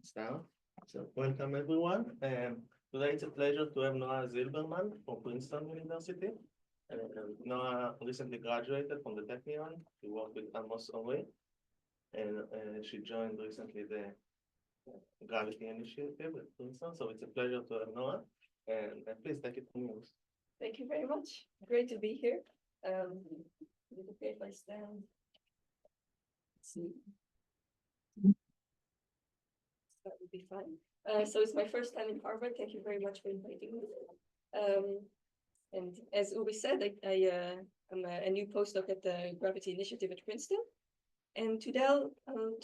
Start. So welcome everyone. Today it's a pleasure to have Noa Zilberman from Princeton University. Noa recently graduated from the Technion. She worked with Amos Ori, and she joined recently the Gravity Initiative at Princeton. So it's a pleasure to have Noa. And please take it from you. Thank you very much. Great to be here. Is it okay if I stand? Let's see. That would be fine. So it's my first time in Harvard. Thank you very much for inviting me. And as Uri said, I'm a new postdoc at the Gravity Initiative at Princeton. And today I'll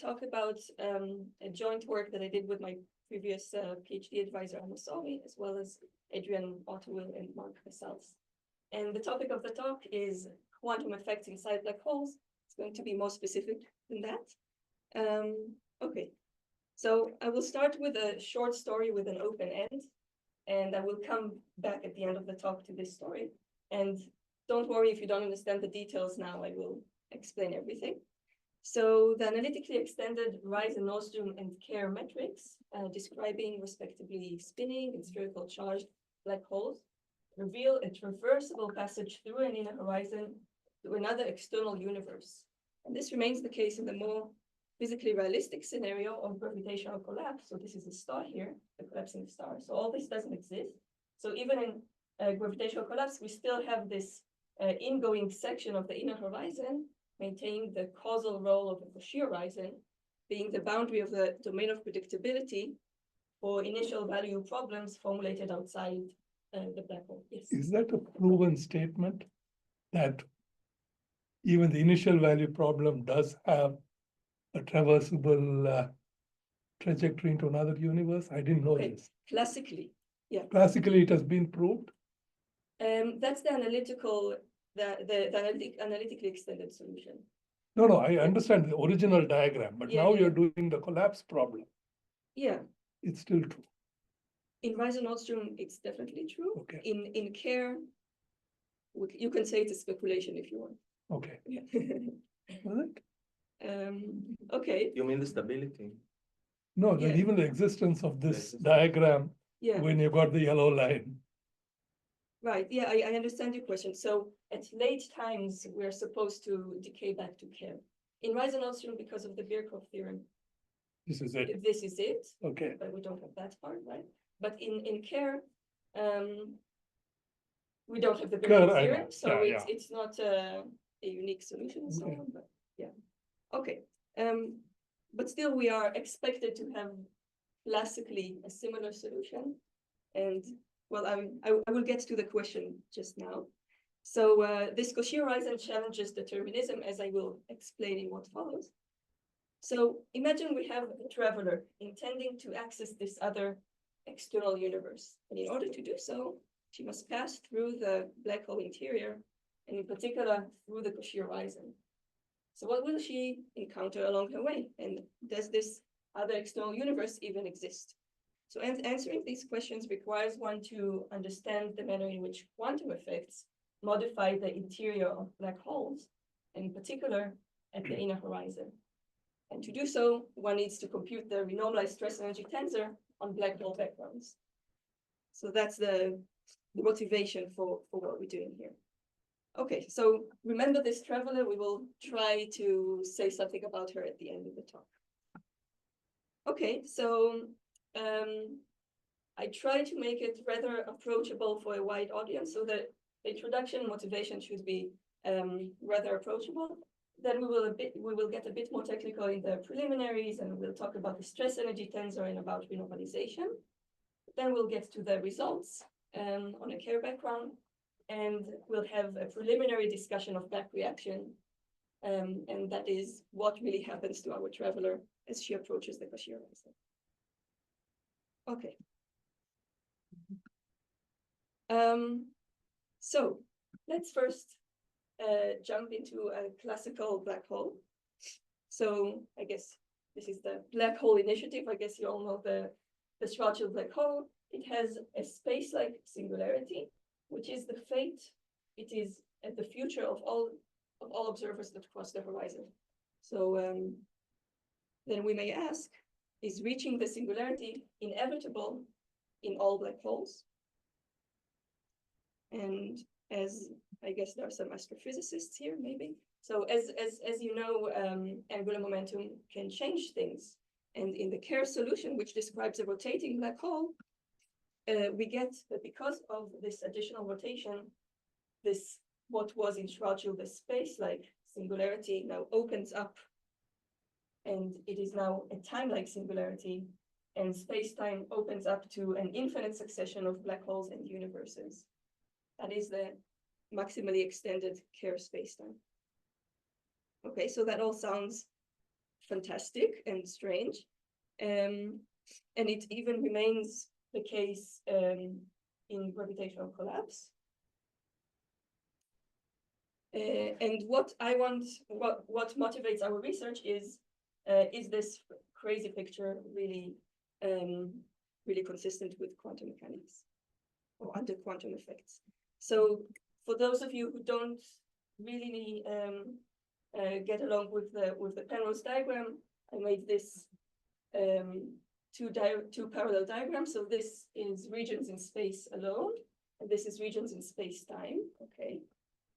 talk about a joint work that I did with my previous PhD advisor, Amos Ori, as well as Adrian Otterwill and Mark Casals. And the topic of the talk is quantum effects inside black holes. It's going to be more specific than that. Okay. So I will start with a short story with an open end, and I will come back at the end of the talk to this story. And don't worry if you don't understand the details now, I will explain everything. So the analytically extended Risen-Nordstrom and Kerr metrics, describing respectively spinning and spherical charged black holes, reveal a traversable passage through an inner horizon to another external universe. And this remains the case in the more physically realistic scenario of gravitational collapse. So this is a star here, a collapsing star. So all this doesn't exist. So even in gravitational collapse, we still have this ingoing section of the inner horizon, maintaining the causal role of the Cauchy horizon, being the boundary of the domain of predictability for initial value problems formulated outside the black hole. Yes. Is that a proven statement that even the initial value problem does have a traversable trajectory into another universe? I didn't know this. Classically, yeah. Classically, it has been proved? That's the analytical, the analytically extended solution. No, I understand the original diagram, but Yeah, now yeah. you're doing the collapse problem. Yeah. It's still true. In Risen-Nordstrom, it's definitely true. Okay. In Kerr, you can say it's a speculation if you want. Okay. Yeah. All right. Okay. You mean the stability? No, Yeah. even the existence of this Existence. diagram Yeah. when you got the yellow line. Right. Yeah, I understand your question. So at late times, we're supposed to decay back to Kerr. In Risen-Nordstrom, because of the Birkhoff theorem, This is it. this is it. Okay. But we don't have that part, right? But in Kerr, we don't have the Kerr, Birkhoff I theorem, know. so Yeah, it's not a unique solution and so Okay. on. But yeah, okay. But still, we are expected to have classically a similar solution, and well, I will get to the question just now. So this Cauchy horizon challenges determinism, as I will explain in what follows. So imagine we have a traveler intending to access this other external universe. And in order to do so, she must pass through the black hole interior, and in particular, through the Cauchy horizon. So what will she encounter along her way? And does this other external universe even exist? So answering these questions requires one to understand the manner in which quantum effects modify the interior of black holes, and in particular, at the inner horizon. And to do so, one needs to compute the renormalized stress energy tensor on black hole backgrounds. So that's the motivation for what we're doing here. Okay, so remember this traveler, we will try to say something about her at the end of the talk. Okay, so I try to make it rather approachable for a wide audience, so that the introduction motivation should be rather approachable. Then we will get a bit more technical in the preliminaries, and we'll talk about the stress energy tensor and about renormalization. Then we'll get to the results on a Kerr background, and we'll have a preliminary discussion of back reaction, and that is what really happens to our traveler as she approaches the Cauchy horizon. Okay. So let's first jump into a classical black hole. So I guess this is the black hole initiative. I guess you all know the Schwarzschild black hole. It has a space-like singularity, which is the fate. It is the future of all observers that cross the horizon. So then we may ask, is reaching the singularity inevitable in all black holes? And as I guess there are some astrophysicists here, maybe. So as you know, angular momentum can change things. And in the Kerr solution, which describes a rotating black hole, we get that because of this additional rotation, this what was in Schwarzschild the space-like singularity now opens up, and it is now a time-like singularity, and space-time opens up to an infinite succession of black holes and universes. That is the maximally extended Kerr spacetime. Okay, so that all sounds fantastic and strange. And it even remains the case in gravitational collapse. And what motivates our research is this crazy picture really, really consistent with quantum mechanics or under quantum effects? So for those of you who don't really get along with the Penrose diagram, I made this two parallel diagrams. So this is regions in space alone, and this is regions in space time. Okay,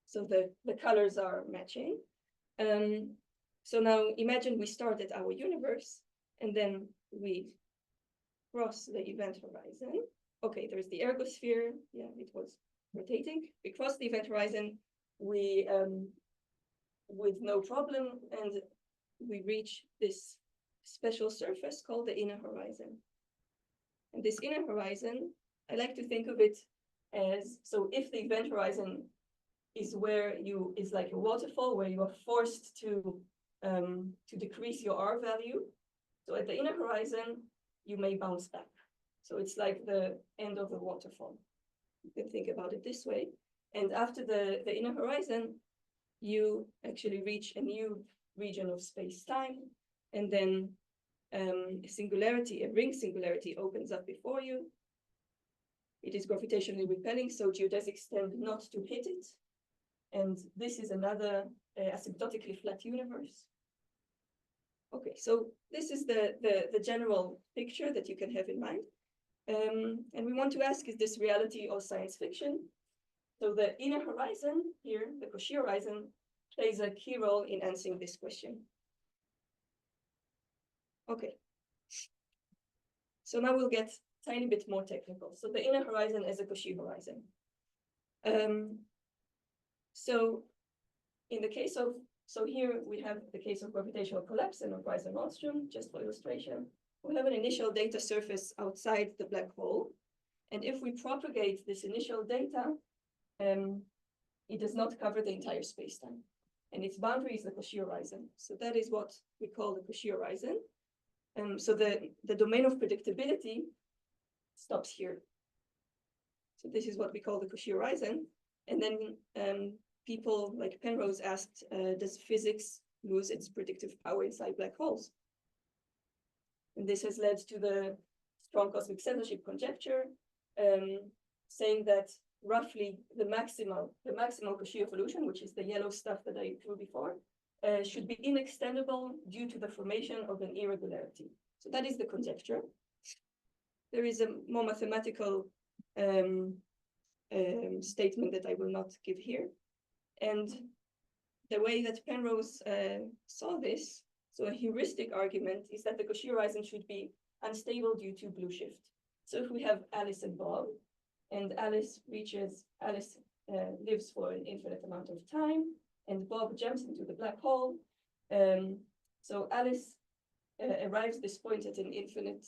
so the colors are matching. So now imagine we start at our universe, and then we cross the event horizon. Okay, there's the ergosphere. Yeah, it was rotating. We cross the event horizon. We with no problem, and we reach this special surface called the inner horizon. And this inner horizon, I like to think of it as, so if the event horizon is where is like a waterfall where you are forced to decrease your R value. So at the inner horizon, you may bounce back. So it's like the end of the waterfall. You can think about it this way. And after the inner horizon, you actually reach a new region of space-time, and then a singularity, a ring singularity opens up before you. It is gravitationally repelling, so geodesics tend not to hit it. And this is another asymptotically flat universe. Okay, so this is the general picture that you can have in mind. And we want to ask, is this reality or science fiction? So the inner horizon here, the Cauchy horizon, plays a key role in answering this question. Okay. So now we'll get a tiny bit more technical. So the inner horizon is a Cauchy horizon. So in the case of, so here we have the case of gravitational collapse and of Weiser-Nordström, just for illustration. We have an initial data surface outside the black hole. And if we propagate this initial data, it does not cover the entire spacetime. And its boundary is the Cauchy horizon. So that is what we call the Cauchy horizon. So the domain of predictability stops here. So this is what we call the Cauchy horizon. And then people like Penrose asked, does physics lose its predictive power inside black holes? And this has led to the strong cosmic censorship conjecture, saying that roughly the maximal Cauchy evolution, which is the yellow stuff that I drew before, should be inextendable due to the formation of an irregularity. So that is the conjecture. There is a more mathematical statement that I will not give here. And the way that Penrose saw this, so a heuristic argument is that the Cauchy horizon should be unstable due to blue shift. So if we have Alice and Bob, and Alice lives for an infinite amount of time, and Bob jumps into the black hole. So Alice arrives this point at an infinite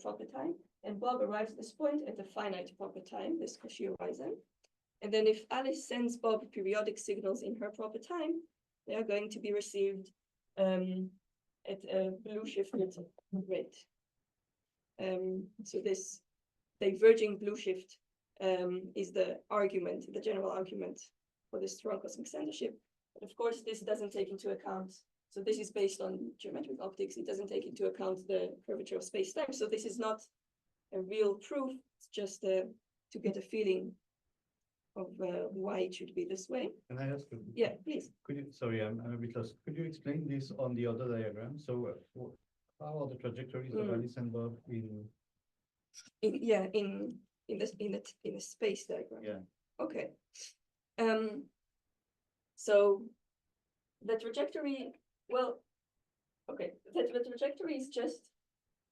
proper time, and Bob arrives this point at a finite proper time, this Cauchy horizon. And then if Alice sends Bob periodic signals in her proper time, they are going to be received at a blue shifted rate. So this diverging blue shift is the argument, the general argument for the strong cosmic censorship. But of course, this doesn't take into account, so this is based on geometric optics. It doesn't take into account the curvature of space-time. So this is not a real proof. It's just to get a feeling of why it should be this way. Can I ask you? Yeah, please. Could you, sorry, I'm a bit lost. Could you explain this on the other diagram? So How are the trajectories of Mm. Alice and Bob in, in the space diagram. yeah, Okay. So the trajectory, well, okay, the trajectory is just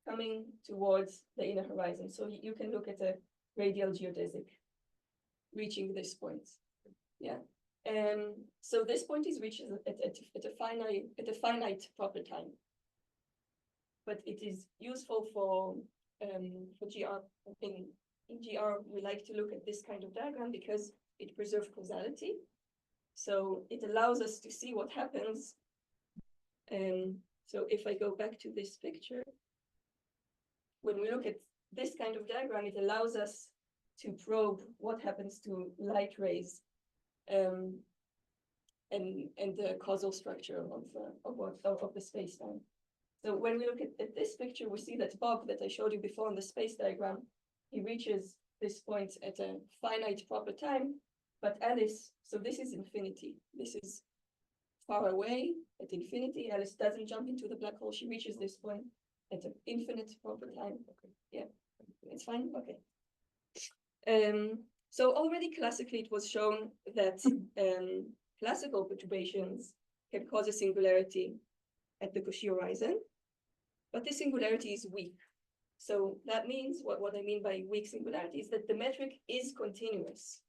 coming towards the inner horizon. So you can look at a radial geodesic reaching this point. Yeah. So this point is reached at a finite proper time. But it is useful for GR. In GR, we like to look at this kind of diagram because it preserves causality. So it allows us to see what happens. So if I go back to this picture, when we look at this kind of diagram, it allows us to probe what happens to light rays and the causal structure of the space-time. So when we look at this picture, we see that Bob, that I showed you before on the space diagram, he reaches this point at a finite proper time, but Alice, so this is infinity. This is far away at infinity. Alice doesn't jump into the black hole. She reaches this point at an infinite proper time. Okay. Yeah, it's fine. Okay. So already classically, it was shown that classical perturbations can cause a singularity at the Cauchy horizon, but this singularity is weak. So that means, what I mean by weak singularity is that the metric is continuous,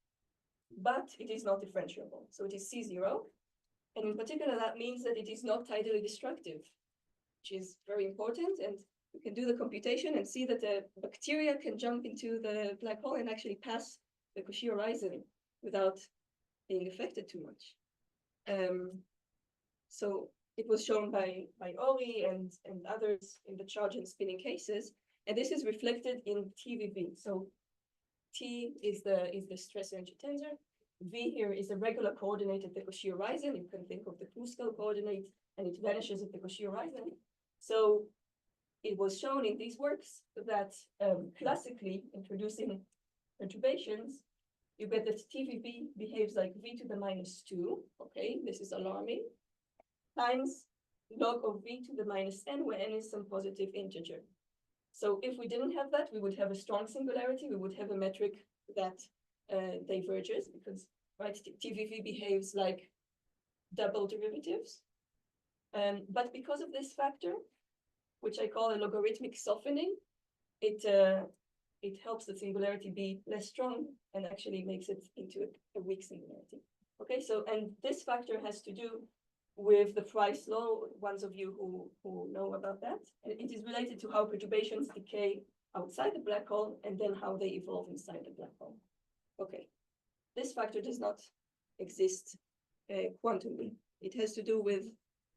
but it is not differentiable. So it is C0. And in particular, that means that it is not tidally destructive, which is very important. And we can do the computation and see that the bacteria can jump into the black hole and actually pass the Cauchy horizon without being affected too much. So it was shown by Ori and others in the charge and spinning cases, and this is reflected in TVV. So T is the stress energy tensor. V here is a regular coordinate at the Cauchy horizon. You can think of the Kruskal coordinate, and it vanishes at the Cauchy horizon. So it was shown in these works that classically introducing perturbations, you get that TVV behaves like V to the -2. Okay, this is alarming. Times log of V to the -n, where n is some positive integer. So if we didn't have that, we would have a strong singularity. We would have a metric that diverges because, right, TVV behaves like double derivatives. But because of this factor, which I call a logarithmic softening, it helps the singularity be less strong and actually makes it into a weak singularity. Okay, so, and this factor has to do with the Price law, ones of you who know about that. And it is related to how perturbations decay outside the black hole and then how they evolve inside the black hole. Okay, this factor does not exist quantumly. It has to do with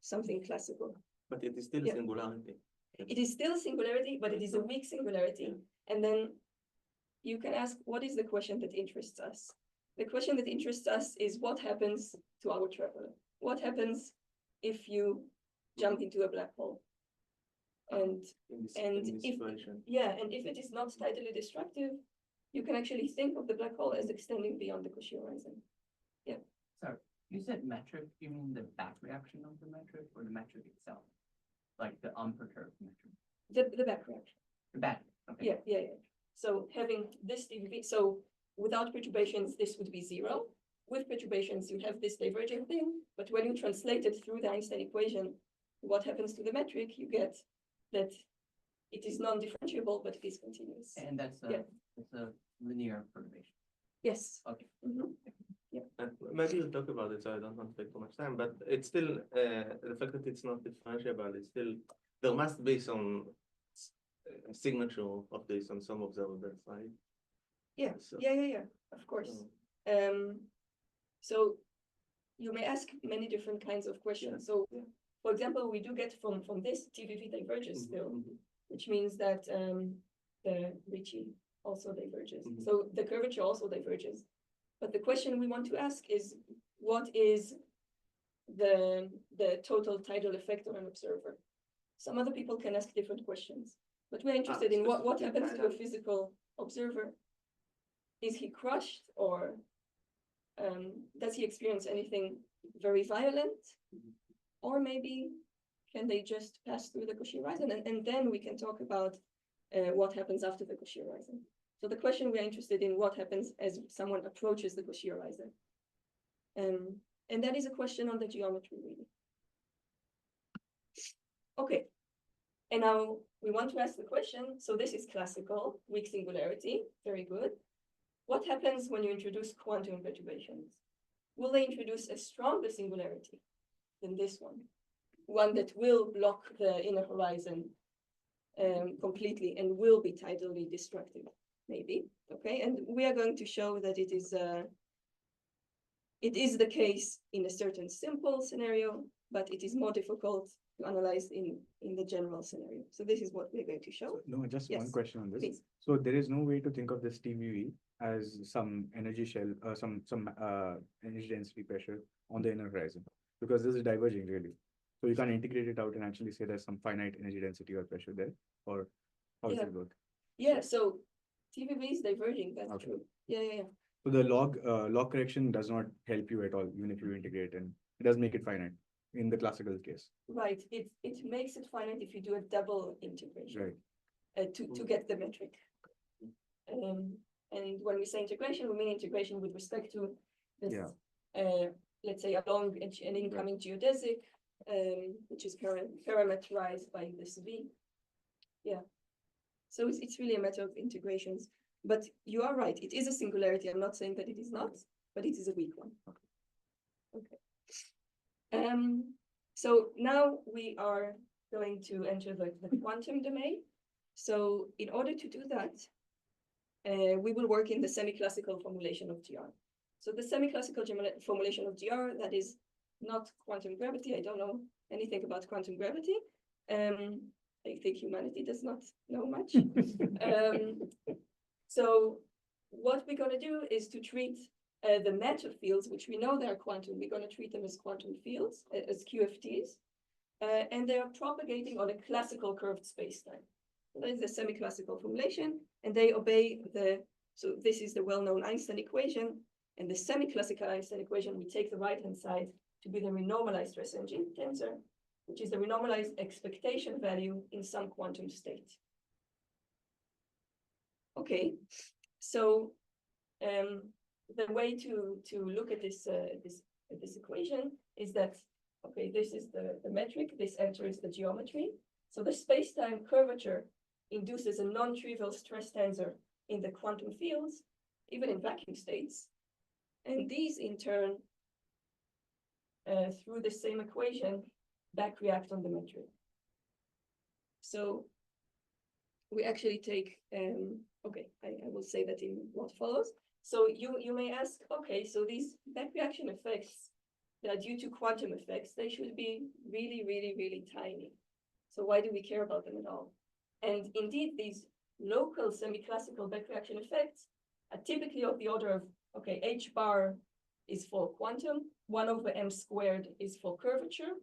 something classical. But it is still Yeah. singularity. It is still a singularity, but it is a weak singularity. And then you can ask, what is the question that interests us? The question that interests us is what happens to our traveler? What happens if you jump into a black hole? And in this if, situation. yeah, and if it is not tidally destructive, you can actually think of the black hole as extending beyond the Cauchy horizon. Sorry, you said metric, you mean the back reaction of the metric or the metric itself? Like the unperturbed metric? The back reaction. The back, okay. Yeah. So having this TVV, so without perturbations, this would be 0. With perturbations, you have this diverging thing, but when you translate it through the Einstein equation, what happens to the metric, you get that it is non-differentiable, but it is continuous. And that's a linear perturbation. Yes. Okay. Mhm. Maybe you'll talk about it, so I don't want to take too much time, but it's still, the fact that it's not differentiable is still, there must be some signature of this on some observables, right? Yeah, So- yeah, of course. So you may ask many different kinds of questions. So, for example, we do get from this TVV diverges still, which means that the Ricci also diverges. Mhm. So the curvature also diverges. But the question we want to ask is, what is the total tidal effect on an observer? Some other people can ask different questions, but we're interested in what specific happens to a tidal. physical observer. Is he crushed, or does he experience anything very violent? Mhm. Or maybe can they just pass through the Cauchy horizon? And then we can talk about what happens after the Cauchy horizon. So the question we are interested in, what happens as someone approaches the Cauchy horizon? And that is a question on the geometry, really. Okay, and now we want to ask the question, so this is classical, weak singularity, very good. What happens when you introduce quantum perturbations? Will they introduce a stronger singularity than this one that will block the inner horizon completely and will be tidally destructive, maybe, okay? And we are going to show that it is the case in a certain simple scenario, but it is more difficult to analyze in the general scenario. So this is what we're going to show. No, just one Yes, question on this. please. So there is no way to think of this TVV as some energy shell, some energy density pressure on the inner horizon, because this is diverging really. So you can't integrate it out and actually say there's some finite energy density or pressure there, or how does Yeah. it work? Yeah, so TVV is diverging, that's Okay. true. Yeah. So the log correction does not help you at all, even if you integrate, and it does make it finite in the classical case. Right, it makes it finite if you do a double integration. Right. To get the metric. And when we say integration, we mean integration with respect to this, let's say along an incoming geodesic, which is parameterized by this V. Yeah. So it's really a matter of integrations. But you are right, it is a singularity. I'm not saying that it is not, but it is a weak one. Okay. So now we are going to enter the quantum domain. So in order to do that, we will work in the semi-classical formulation of GR. So the semi-classical formulation of GR, that is not quantum gravity. I don't know anything about quantum gravity. I think humanity does not know much. So what we're going to do is to treat the matter fields, which we know they are quantum. We're going to treat them as quantum fields, as QFTs, and they are propagating on a classical curved spacetime. That is the semi-classical formulation, and they obey so this is the well-known Einstein equation, and the semi-classical Einstein equation, we take the right-hand side to be the renormalized stress engine tensor, which is the renormalized expectation value in some quantum state. Okay, so the way to look at this equation is that, okay, this is the metric, this enters the geometry. So the space-time curvature induces a non-trivial stress tensor in the quantum fields, even in vacuum states. And these in turn, through the same equation, back react on the metric. So we actually take, okay, I will say that in what follows. So you may ask, okay, so these back reaction effects that are due to quantum effects, they should be really, really, really tiny. So why do we care about them at all? And indeed, these local semi-classical back reaction effects are typically of the order of, okay, h bar is for quantum, 1/m² is for curvature,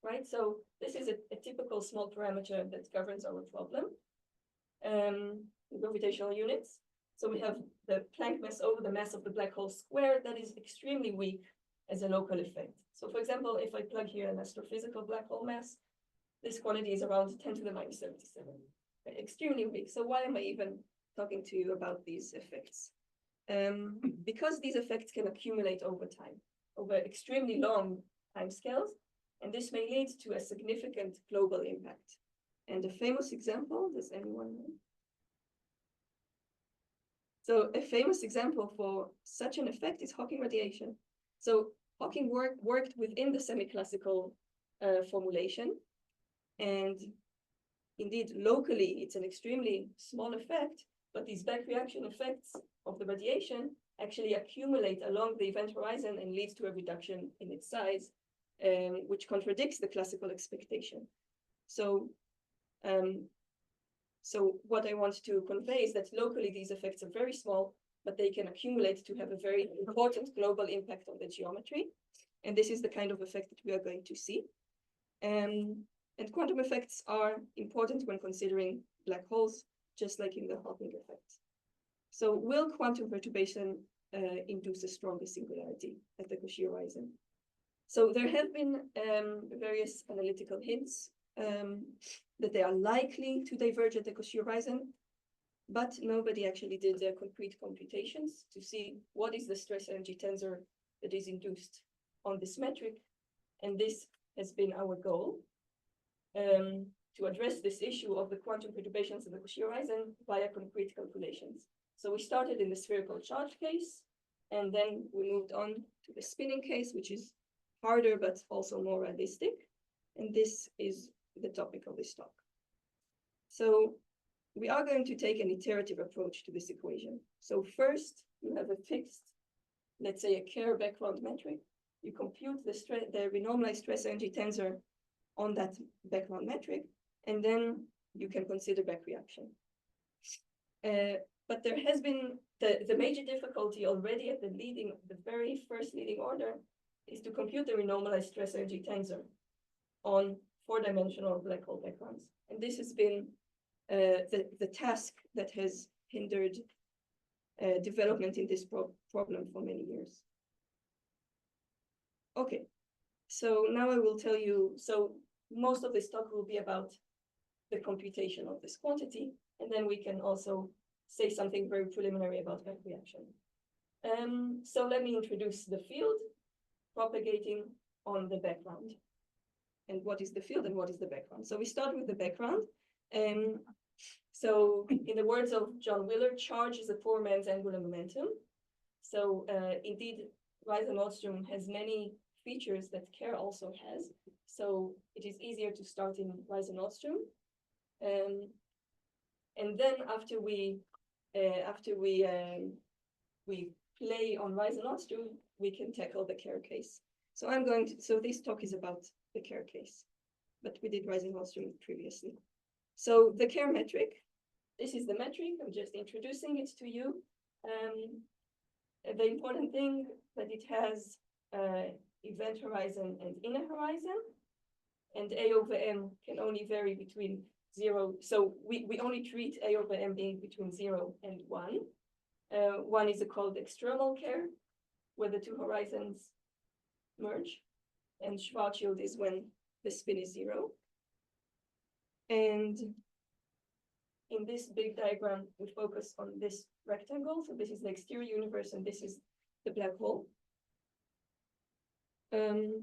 right? So this is a typical small parameter that governs our problem. Gravitational units. So we have the Planck mass over the mass of the black hole squared that is extremely weak as a local effect. So for example, if I plug here an astrophysical black hole mass, this quantity is around 10 to the minus 77, extremely weak. So why am I even talking to you about these effects? Because these effects can accumulate over time, over extremely long time scales, and this may lead to a significant global impact. And a famous example, does anyone know? So a famous example for such an effect is Hawking radiation. So Hawking worked within the semi-classical formulation, and indeed, locally, it's an extremely small effect, but these back reaction effects of the radiation actually accumulate along the event horizon and leads to a reduction in its size, which contradicts the classical expectation. So what I want to convey is that locally these effects are very small, but they can accumulate to have a very important global impact on the geometry. And this is the kind of effect that we are going to see. And quantum effects are important when considering black holes, just like in the Hawking effect. So will quantum perturbation induce a stronger singularity at the Cauchy horizon? So there have been various analytical hints that they are likely to diverge at the Cauchy horizon, but nobody actually did concrete computations to see what is the stress energy tensor that is induced on this metric. And this has been our goal, to address this issue of the quantum perturbations of the Cauchy horizon via concrete calculations. So we started in the spherical charge case, and then we moved on to the spinning case, which is harder, but also more realistic. And this is the topic of this talk. So we are going to take an iterative approach to this equation. So first, you have a fixed, let's say a Kerr background metric. You compute the renormalized stress energy tensor on that background metric, and then you can consider back reaction. But there has been the major difficulty already at the very first leading order is to compute the renormalized stress energy tensor on 4-dimensional black hole backgrounds. And this has been the task that has hindered development in this problem for many years. Okay, so now I will tell you, so most of this talk will be about the computation of this quantity, and then we can also say something very preliminary about back reaction. So let me introduce the field propagating on the background. And what is the field and what is the background? So we start with the background. So in the words of John Wheeler, charge is a poor man's angular momentum. So indeed, Weiser-Nordström has many features that Kerr also has. So it is easier to start in Weiser-Nordström. And then after we play on Weiser-Nordström, we can tackle the Kerr case. So so this talk is about the Kerr case, but we did Weiser-Nordström previously. So the Kerr metric, this is the metric, I'm just introducing it to you. The important thing that it has event horizon and inner horizon, and A over M can only vary between 0. So we only treat A over M being between 0 and 1. 1 is called external Kerr, where the two horizons merge, and Schwarzschild is when the spin is 0. And in this big diagram, we focus on this rectangle. So this is the exterior universe, and this is the black hole. And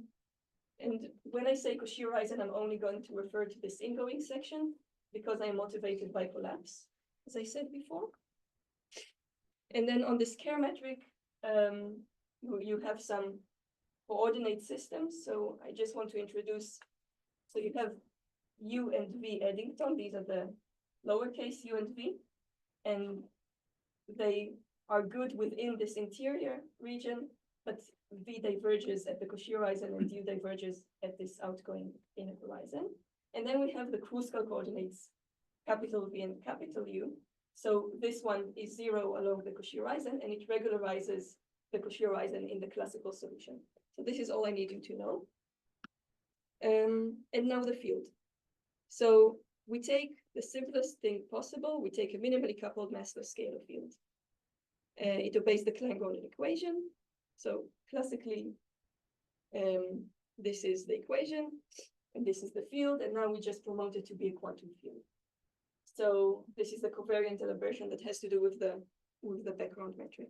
when I say Cauchy horizon, I'm only going to refer to this ingoing section because I'm motivated by collapse, as I said before. And then on this Kerr metric, you have some coordinate systems. So I just want to introduce, so you have U and V Eddington. These are the lowercase u and v, and they are good within this interior region, but V diverges at the Cauchy horizon and U diverges at this outgoing inner horizon. And then we have the Kruskal coordinates, capital V and capital U. So this one is 0 along the Cauchy horizon, and it regularizes the Cauchy horizon in the classical solution. So this is all I need you to know. And now the field. So we take the simplest thing possible. We take a minimally coupled massless scalar field. It obeys the Klein-Gordon equation. So classically, this is the equation, and this is the field, and now we just promote it to be a quantum field. So this is the covariant elaboration that has to do with the background metric.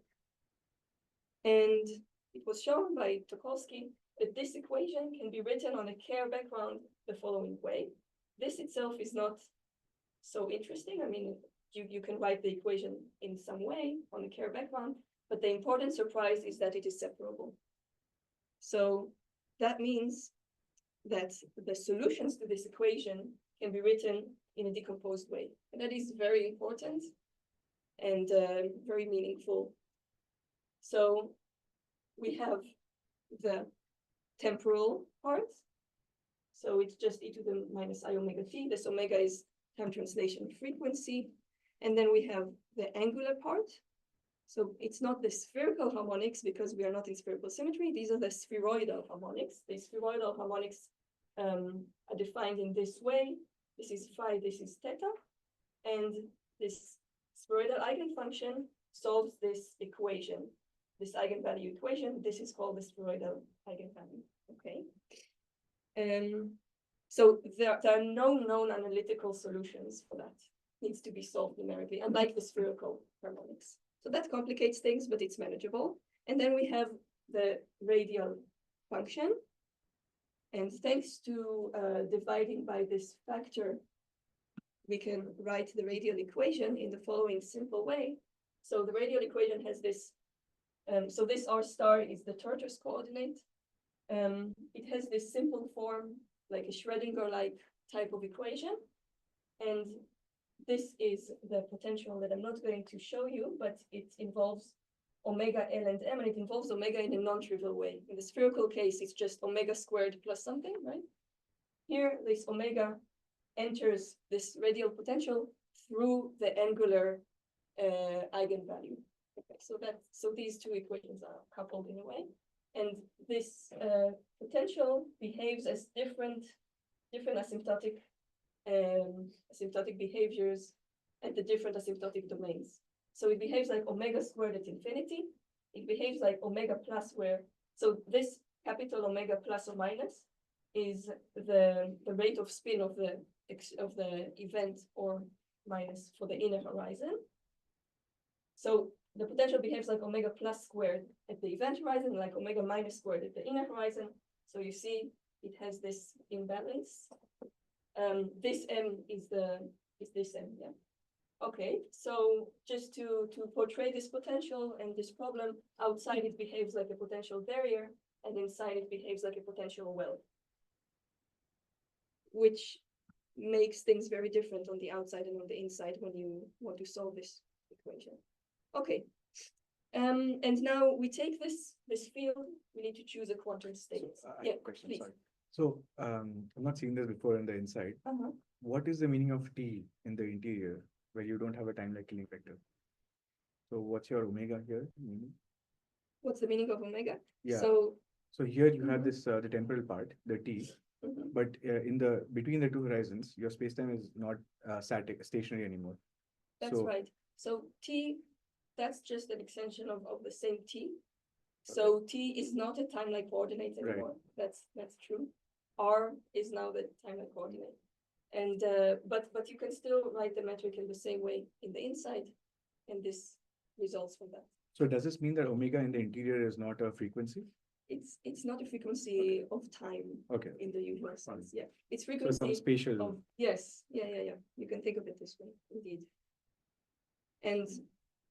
And it was shown by Tokolsky that this equation can be written on a Kerr background the following way. This itself is not so interesting. I mean, you can write the equation in some way on a Kerr background, but the important surprise is that it is separable. So that means that the solutions to this equation can be written in a decomposed way. And that is very important and very meaningful. So we have the temporal part. So it's just e to the minus I omega t. This omega is time translation frequency. And then we have the angular part. So it's not the spherical harmonics because we are not in spherical symmetry. These are the spheroidal harmonics. The spheroidal harmonics are defined in this way. This is phi, this is theta. And this spheroidal eigenfunction solves this equation, this eigenvalue equation. This is called the spheroidal eigenvalue, okay? So there are no known analytical solutions for that. Needs to be solved numerically, unlike the spherical harmonics. So that complicates things, but it's manageable. And then we have the radial function. And thanks to dividing by this factor, we can write the radial equation in the following simple way. So the radial equation has this, so this R star is the tortoise coordinate. It has this simple form, like a Schrödinger-like type of equation. And this is the potential that I'm not going to show you, but it involves omega L and M, and it involves omega in a non-trivial way. In the spherical case, it's just omega squared plus something, right? Here, this omega enters this radial potential through the angular eigenvalue. Okay, so these two equations are coupled in a way, and this potential behaves as different asymptotic behaviors at the different asymptotic domains. So it behaves like omega squared at infinity. It behaves like omega plus where, so this capital omega plus or minus is the rate of spin of the event, or minus for the inner horizon. So the potential behaves like omega plus squared at the event horizon, like omega minus squared at the inner horizon. So you see it has this imbalance. This M is this M, yeah. Okay, so just to portray this potential and this problem, outside it behaves like a potential barrier, and inside it behaves like a potential well, which makes things very different on the outside and on the inside when you want to solve this equation. Okay, and now we take this field, we need to choose a quantum state. So, I have Yeah, a question, please. sorry. So, I'm not seeing this before on the inside. Uh-huh. What is the meaning of T in the interior where you don't have a time like killing vector? So what's your omega here? What's the meaning of omega? Yeah. So, So here you have Mhm. this, the temporal part, the T, mhm. but in the, between the two horizons, your spacetime is not static, stationary anymore. That's So- right. So T, that's just an extension of the same T. So T is not a time-like coordinate Right. anymore. That's true. R is now the time-like coordinate. And but you can still write the metric in the same way in the inside, and this results from that. So does this mean that omega in the interior is not a frequency? It's not a frequency of time Okay, in the usual sense. Yeah, it's so some frequency spatial, of, yes, yeah. You can think of it this way, indeed. And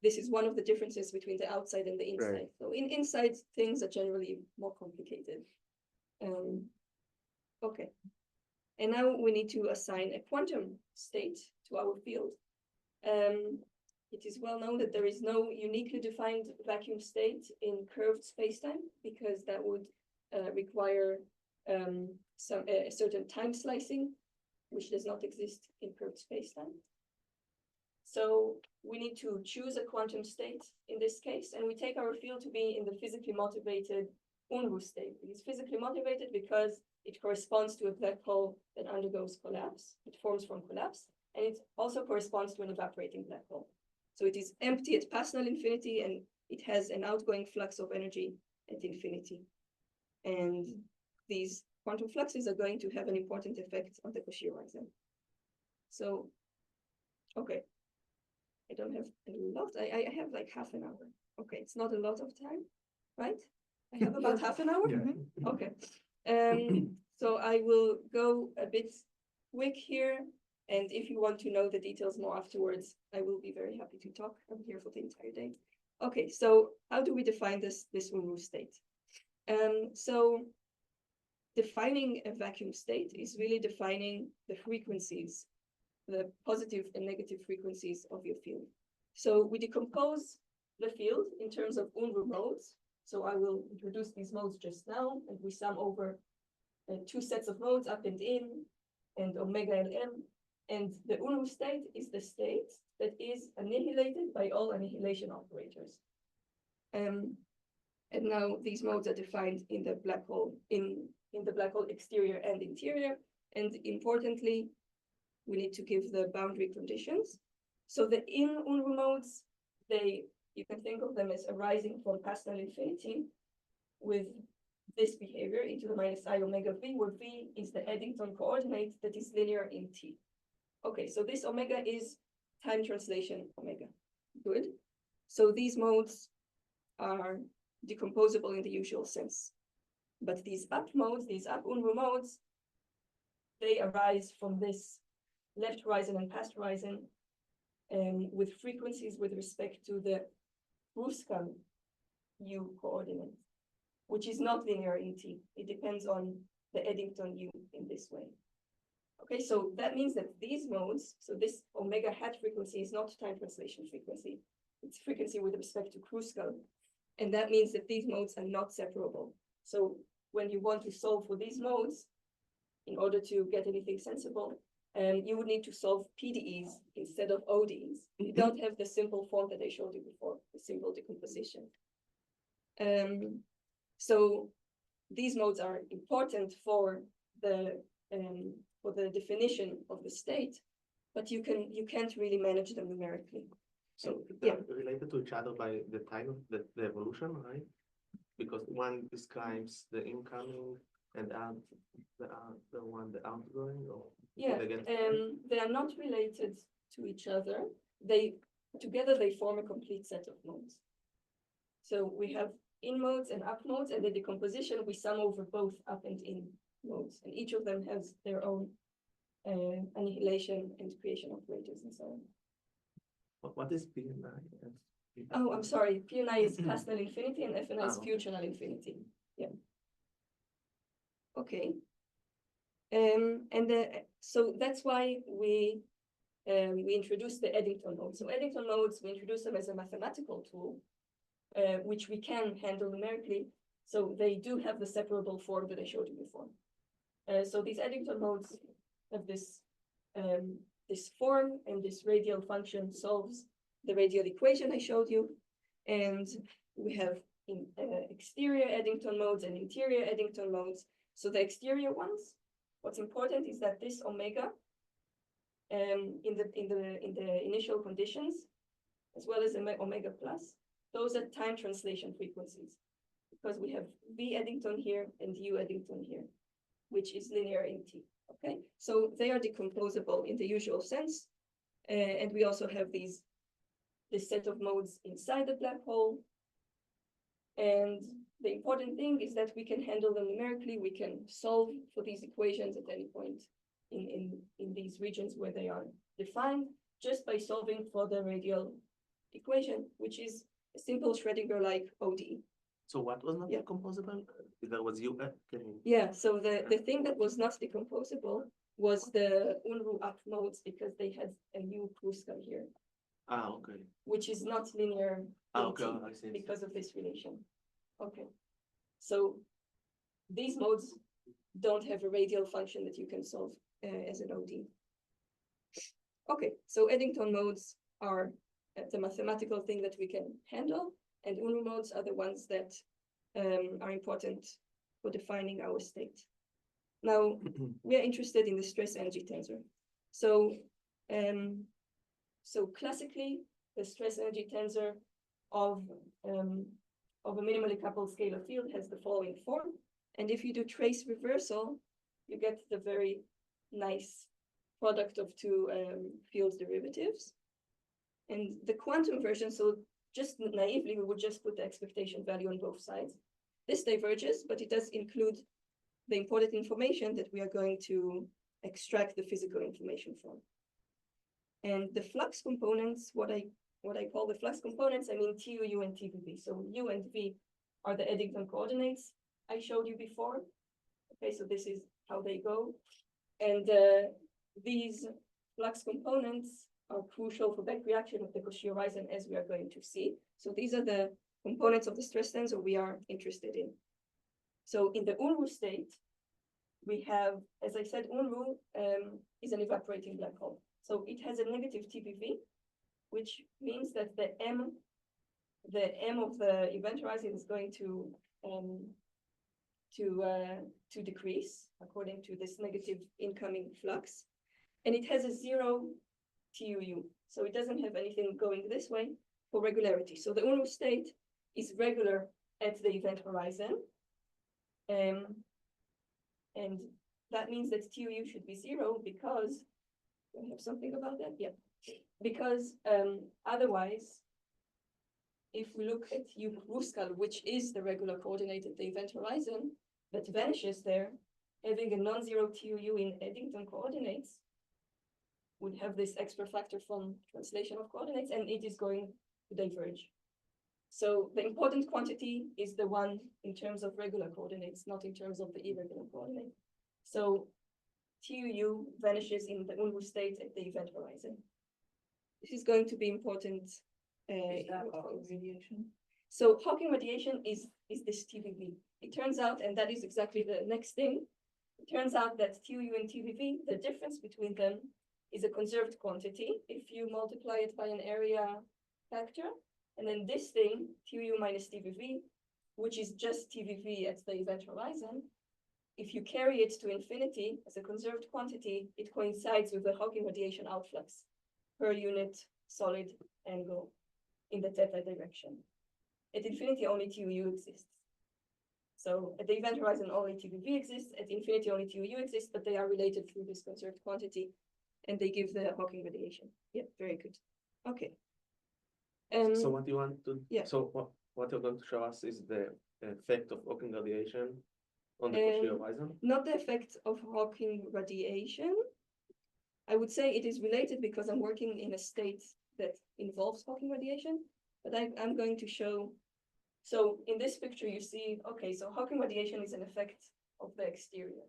this is one of the differences between the outside and the inside. So inside things are generally more complicated. Okay. And now we need to assign a quantum state to our field. It is well known that there is no uniquely defined vacuum state in curved spacetime, because that would require a certain time slicing, which does not exist in curved spacetime. So we need to choose a quantum state in this case, and we take our field to be in the physically motivated Unruh state. It is physically motivated because it corresponds to a black hole that undergoes collapse. It forms from collapse, and it also corresponds to an evaporating black hole. So it is empty at pass null infinity, and it has an outgoing flux of energy at infinity. And these quantum fluxes are going to have an important effect on the Cauchy horizon. So, okay. I don't have a lot. I have like half an hour. Okay, it's not a lot of time, right? I have about half an hour. Yeah. Okay. So I will go a bit quick here, and if you want to know the details more afterwards, I will be very happy to talk. I'm here for the entire day. Okay, so how do we define this Unruh state? So defining a vacuum state is really defining the frequencies, the positive and negative frequencies of your field. So we decompose the field in terms of Unruh modes. So I will introduce these modes just now, and we sum over two sets of modes, up and in, and omega LM. And the Unruh state is the state that is annihilated by all annihilation operators. And now these modes are defined in the black hole, in the black hole exterior and interior. And importantly, we need to give the boundary conditions. So the in Unruh modes, you can think of them as arising from pass null infinity, with this behavior, e to the minus I omega v, where v is the Eddington coordinate that is linear in t. Okay, so this omega is time translation omega. Good. So these modes are decomposable in the usual sense. But these up modes, these up Unruh modes, they arise from this left horizon and past horizon with frequencies with respect to the Kruskal U coordinate, which is not linear in t. It depends on the Eddington U in this way. Okay, so that means that these modes, so this omega hat frequency is not time translation frequency. It's frequency with respect to Kruskal. And that means that these modes are not separable. So when you want to solve for these modes, in order to get anything sensible, you would need to solve PDEs instead of ODEs. You don't have the simple form that I showed you before, the simple decomposition. So these modes are important for the definition of the state, but you can't really manage them numerically. So Yeah. they're related to each other by the time of the evolution, right? Because one describes the incoming and the one the outgoing, or Yeah, again. they are not related to each other. Together they form a complete set of modes. So we have in modes and up modes, and the decomposition we sum over both up and in modes, and each of them has their own annihilation and creation operators and so on. What is P and I? Oh, I'm sorry. P and I is past null infinity, and F and I is Oh. future null infinity. Yeah. Okay. So that's why we introduced the Eddington modes. So Eddington modes, we introduce them as a mathematical tool, which we can handle numerically. So they do have the separable form that I showed you before. So these Eddington modes have this form, and this radial function solves the radial equation I showed you. And we have exterior Eddington modes and interior Eddington modes. So the exterior ones, what's important is that this omega in the initial conditions, as well as the omega plus, those are time translation frequencies, because we have V Eddington here and U Eddington here, which is linear in T. Okay, so they are decomposable in the usual sense, and we also have this set of modes inside the black hole. And the important thing is that we can handle them numerically. We can solve for these equations at any point in these regions where they are defined, just by solving for the radial equation, which is a simple Schrödinger-like ODE. So what was not Yeah. decomposable? That was U. Yeah, so the thing that was not decomposable was the Unruh up modes, because they had a U Kruskal here, Okay. which is not linear Okay, in T I see. because of this relation. Okay, so these modes don't have a radial function that you can solve as an OD. Okay, so Eddington modes are the mathematical thing that we can handle, and Unruh modes are the ones that are important for defining our state. Now, we are interested in the stress energy tensor. So, so classically, the stress energy tensor of a minimally coupled scalar field has the following form. And if you do trace reversal, you get the very nice product of two field derivatives. And the quantum version, so just naively, we would just put the expectation value on both sides. This diverges, but it does include the important information that we are going to extract the physical information from. And the flux components, what I call the flux components, I mean TU, U, and TVV. So U and V are the Eddington coordinates I showed you before. Okay, so this is how they go. And these flux components are crucial for back reaction of the Cauchy horizon, as we are going to see. So these are the components of the stress tensor we are interested in. So in the Unruh state, we have, as I said, Unruh is an evaporating black hole. So it has a negative TBV, which means that the M of the event horizon is going to decrease according to this negative incoming flux, and it has a 0 TUU. So it doesn't have anything going this way for regularity. So the Unruh state is regular at the event horizon, And that means that TUU should be 0 because, do I have something about that? Yeah. Because otherwise, if we look at U Kruskal, which is the regular coordinate at the event horizon that vanishes there, having a non-zero TUU in Eddington coordinates would have this extra factor from translation of coordinates, and it is going to diverge. So the important quantity is the one in terms of regular coordinates, not in terms of the irregular coordinate. So TUU vanishes in the Unruh state at the event horizon. This is going to be important. Is that Hawking radiation? So Hawking radiation is this TVV. It turns out, and that is exactly the next thing, it turns out that TUU and TVV, the difference between them is a conserved quantity if you multiply it by an area factor. And then this thing, TUU minus TVV, which is just TVV at the event horizon, if you carry it to infinity as a conserved quantity, it coincides with the Hawking radiation outflux per unit solid angle in the theta direction. At infinity, only TUU exists. So at the event horizon, only TVV exists. At infinity, only TUU exists, but they are related through this conserved quantity, and they give the Hawking radiation. Yeah, very good. Okay. So what you want to, yeah. so what you're going to show us is the effect of Hawking radiation on the Cauchy horizon? Not the effect of Hawking radiation. I would say it is related because I'm working in a state that involves Hawking radiation, but I'm going to show. So in this picture, you see, okay, so Hawking radiation is an effect of the exterior,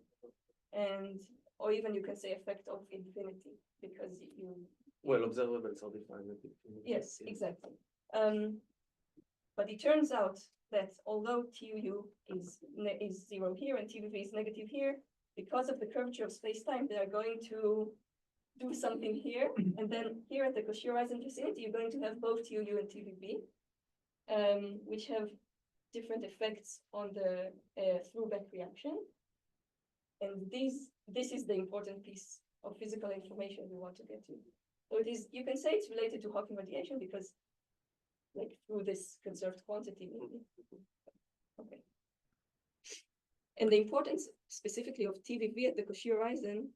and or even you can say effect of infinity because you. Well, observables are defined. Yes, exactly. But it turns out that although TUU is 0 here and TVV is negative here, because of the curvature of space-time, they are going to do something here. And then here at the Cauchy horizon vicinity, you're going to have both TUU and TVB, which have different effects on the through-back reaction. And this is the important piece of physical information we want to get to. So it is, you can say it's related to Hawking radiation because like through this conserved quantity. Okay. And the importance specifically of TVV at the Cauchy horizon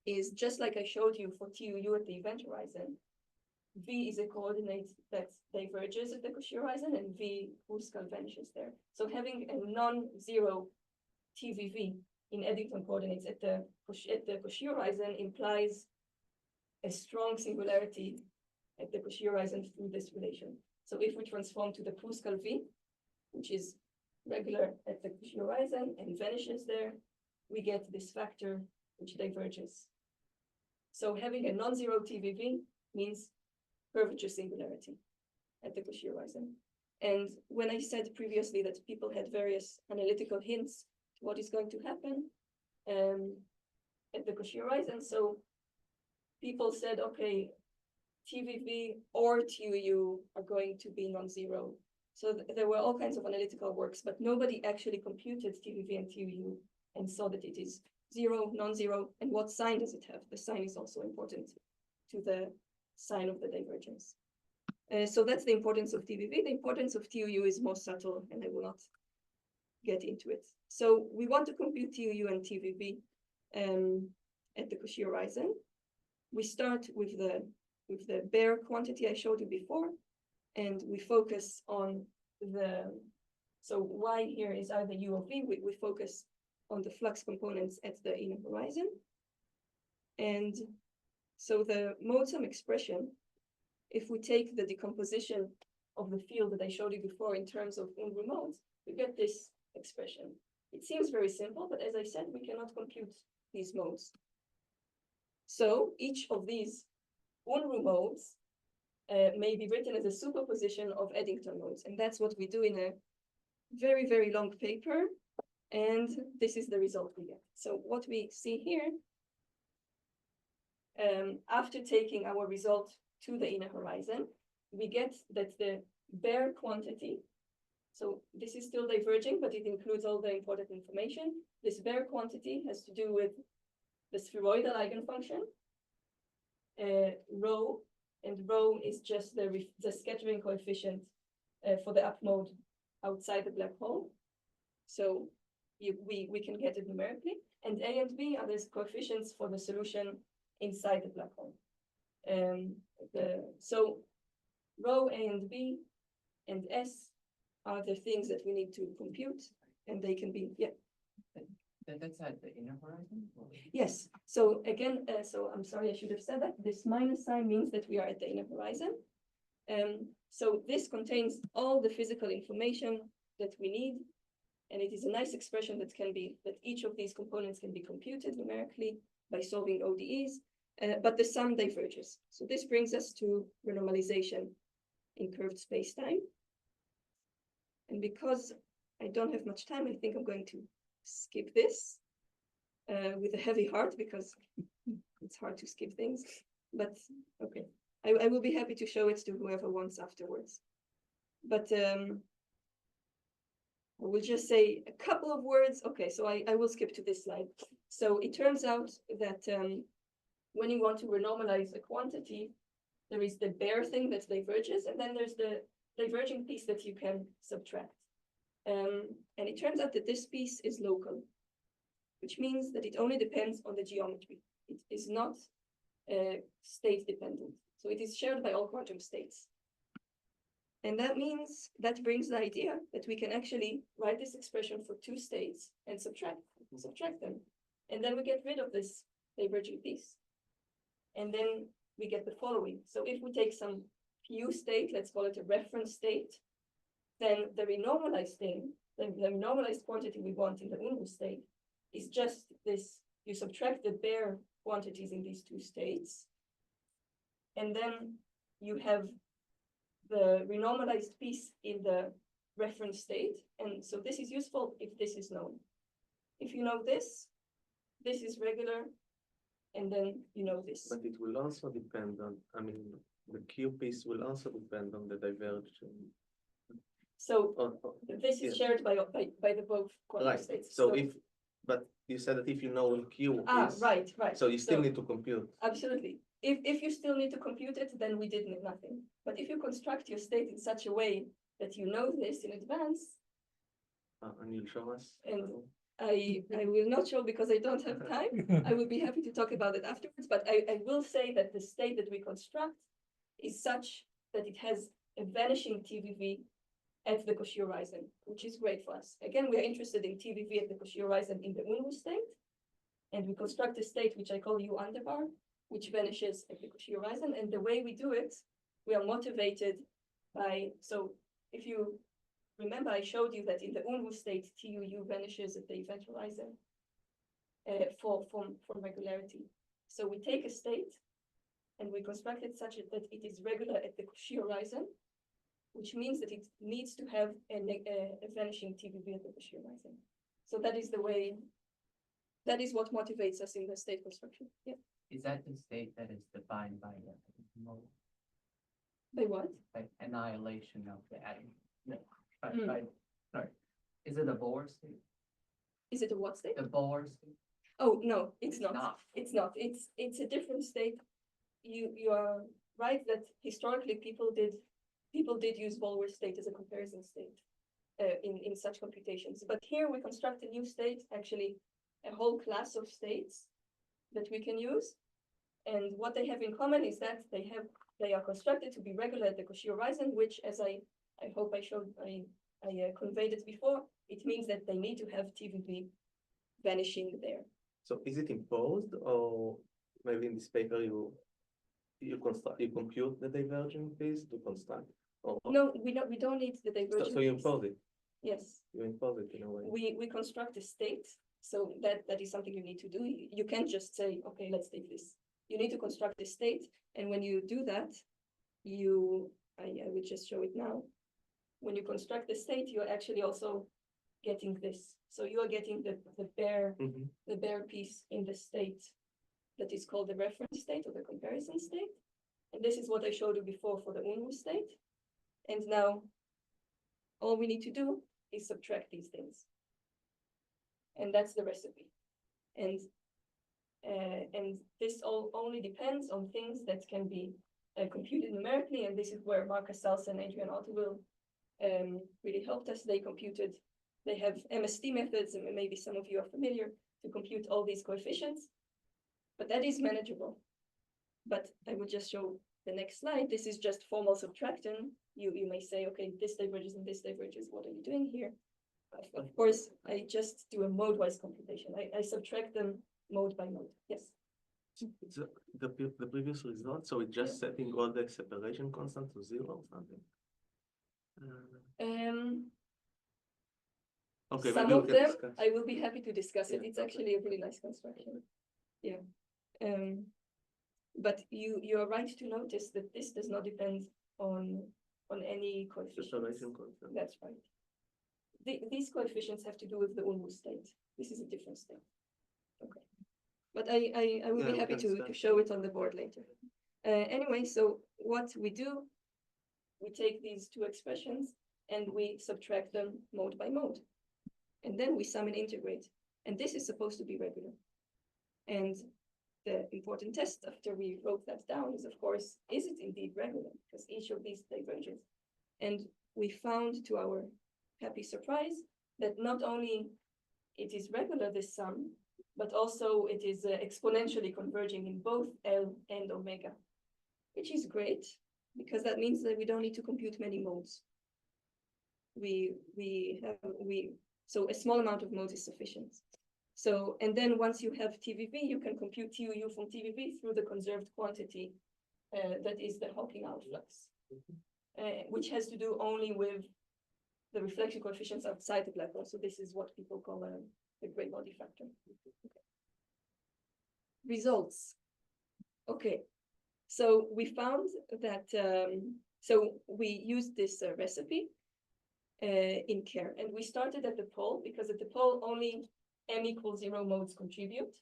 is just like I showed you for TUU at the event horizon. V is a coordinate that diverges at the Cauchy horizon and V Kruskal vanishes there. So having a non-zero TVV in Eddington coordinates at the Cauchy horizon implies a strong singularity at the Cauchy horizon through this relation. So if we transform to the Kruskal V, which is regular at the Cauchy horizon and vanishes there, we get this factor which diverges. So having a non-zero TVV means curvature singularity at the Cauchy horizon. And when I said previously that people had various analytical hints to what is going to happen at the Cauchy horizon, so people said, okay, TVV or TUU are going to be non-zero. So there were all kinds of analytical works, but nobody actually computed TVV and TUU and saw that it is 0, non-zero, and what sign does it have? The sign is also important to the sign of the divergence. So that's the importance of TVV. The importance of TUU is more subtle, and I will not get into it. So we want to compute TUU and TVV at the Cauchy horizon. We start with the bare quantity I showed you before, and we focus on so Y here is either U or V. We focus on the flux components at the inner horizon. And so the mode sum expression, if we take the decomposition of the field that I showed you before in terms of Unruh modes, we get this expression. It seems very simple, but as I said, we cannot compute these modes. So each of these Unruh modes may be written as a superposition of Eddington modes. And that's what we do in a very, very long paper. And this is the result we get. So what we see here, after taking our result to the inner horizon, we get that the bare quantity, so this is still diverging, but it includes all the important information. This bare quantity has to do with the spheroidal eigenfunction, rho, and rho is just the scattering coefficient for the up mode outside the black hole. So we can get it numerically. And A and B are these coefficients for the solution inside the black hole. So rho, A and B, and S are the things that we need to compute, and they can be, That's at the inner horizon? or- yes. So again, so I'm sorry, I should have said that. This minus sign means that we are at the inner horizon. So this contains all the physical information that we need. And it is a nice expression that each of these components can be computed numerically by solving ODEs, but the sum diverges. So this brings us to renormalization in curved spacetime. And because I don't have much time, I think I'm going to skip this with a heavy heart because it's hard to skip things, but okay. I will be happy to show it to whoever wants afterwards. But I will just say a couple of words. Okay, so I will skip to this slide. So it turns out that when you want to renormalize a quantity, there is the bare thing that diverges, and then there's the diverging piece that you can subtract. And it turns out that this piece is local, which means that it only depends on the geometry. It is not state dependent. So it is shared by all quantum states. And that means, that brings the idea that we can actually write this expression for two states and subtract them. And then we get rid of this diverging piece. And then we get the following. So if we take some Q state, let's call it a reference state, then the renormalized thing, the renormalized quantity we want in the Unruh state is just this, you subtract the bare quantities in these two states. And then you have the renormalized piece in the reference state. And so this is useful if this is known. If you know this is regular, and then you know this. But it will also depend on, the Q piece will also depend on the divergence. So this is yes. shared by the both quantum Right, states. so but you said that if you know what Q is. Right. So you still need to compute. Absolutely. If you still need to compute it, then we did nothing. But if you construct your state in such a way that you know this in advance, And you'll show us. and I will not show because I don't have time. I will be happy to talk about it afterwards, but I will say that the state that we construct is such that it has a vanishing TVV at the Cauchy horizon, which is great for us. Again, we are interested in TVV at the Cauchy horizon in the Unruh state, and we construct a state which I call U underbar, which vanishes at the Cauchy horizon. And the way we do it, we are motivated by, so if you remember, I showed you that in the Unruh state, TUU vanishes at the event horizon from regularity. So we take a state and we construct it such that it is regular at the Cauchy horizon, which means that it needs to have a vanishing TVV at the Cauchy horizon. So that is the way, that is what motivates us in the state construction. Yeah. Is that the state that is defined by the mode, By what? by annihilation of the atom? No, Mm. sorry. Is it a Bohr state? Is it a what state? The Bohr state? Oh, no, it's not. Not. It's not. It's a different state. You are right that historically people did use Bohr state as a comparison state in such computations. But here we construct a new state, actually a whole class of states that we can use. And what they have in common is that they are constructed to be regular at the Cauchy horizon, which, as I hope I showed, I conveyed it before, it means that they need to have TVV vanishing there. So is it imposed, or maybe in this paper you compute the divergent piece to construct? Or No, we don't need the divergence. so you impose it. Yes, You impose it in a way. we construct a state, so that is something you need to do. You can't just say, okay, let's take this. You need to construct a state, and when you do that, I will just show it now. When you construct the state, you're actually also getting this. So you are getting the bare piece in the state that is called the reference state or the comparison state. And this is what I showed you before for the Unruh state. And now all we need to do is subtract these things. And that's the recipe. And this all only depends on things that can be computed numerically. And this is where Marcus Sals and Adrian Otto will really helped us. They computed they have MST methods, and maybe some of you are familiar, to compute all these coefficients. But that is manageable. But I will just show the next slide. This is just formal subtraction. You may say, okay, this diverges and this diverges. What are you doing here? Of course, I just do a mode-wise computation. I subtract them mode by mode. Yes. It's the previous result, so it's just setting all the separation constant to 0 or something. Okay, Some maybe we of can them, discuss. I will be happy to discuss it. Yeah, It's okay. actually a really nice construction. Yeah. But you are right to notice that this does not depend on any coefficients. Separation constant. That's right. These coefficients have to do with the Ulmu state. This is a different state. Okay. But I will Yeah, be we happy can to discuss. show it on the board later. Anyway, so what we do, we take these two expressions and we subtract them mode by mode. And then we sum and integrate. And this is supposed to be regular. And the important test after we wrote that down is, of course, is it indeed regular? Because each of these diverges. And we found, to our happy surprise, that not only it is regular, this sum, but also it is exponentially converging in both L and omega, which is great, because that means that we don't need to compute many modes. So a small amount of modes is sufficient. So, and then once you have TVV, you can compute TUU from TVV through the conserved quantity that is the Hawking outflux, which has to do only with the reflection coefficients outside the black hole. So this is what people call a gray body factor. Okay. Results. Okay, so we found that, so we used this recipe in Kerr, and we started at the pole because at the pole only m equals 0 modes contribute.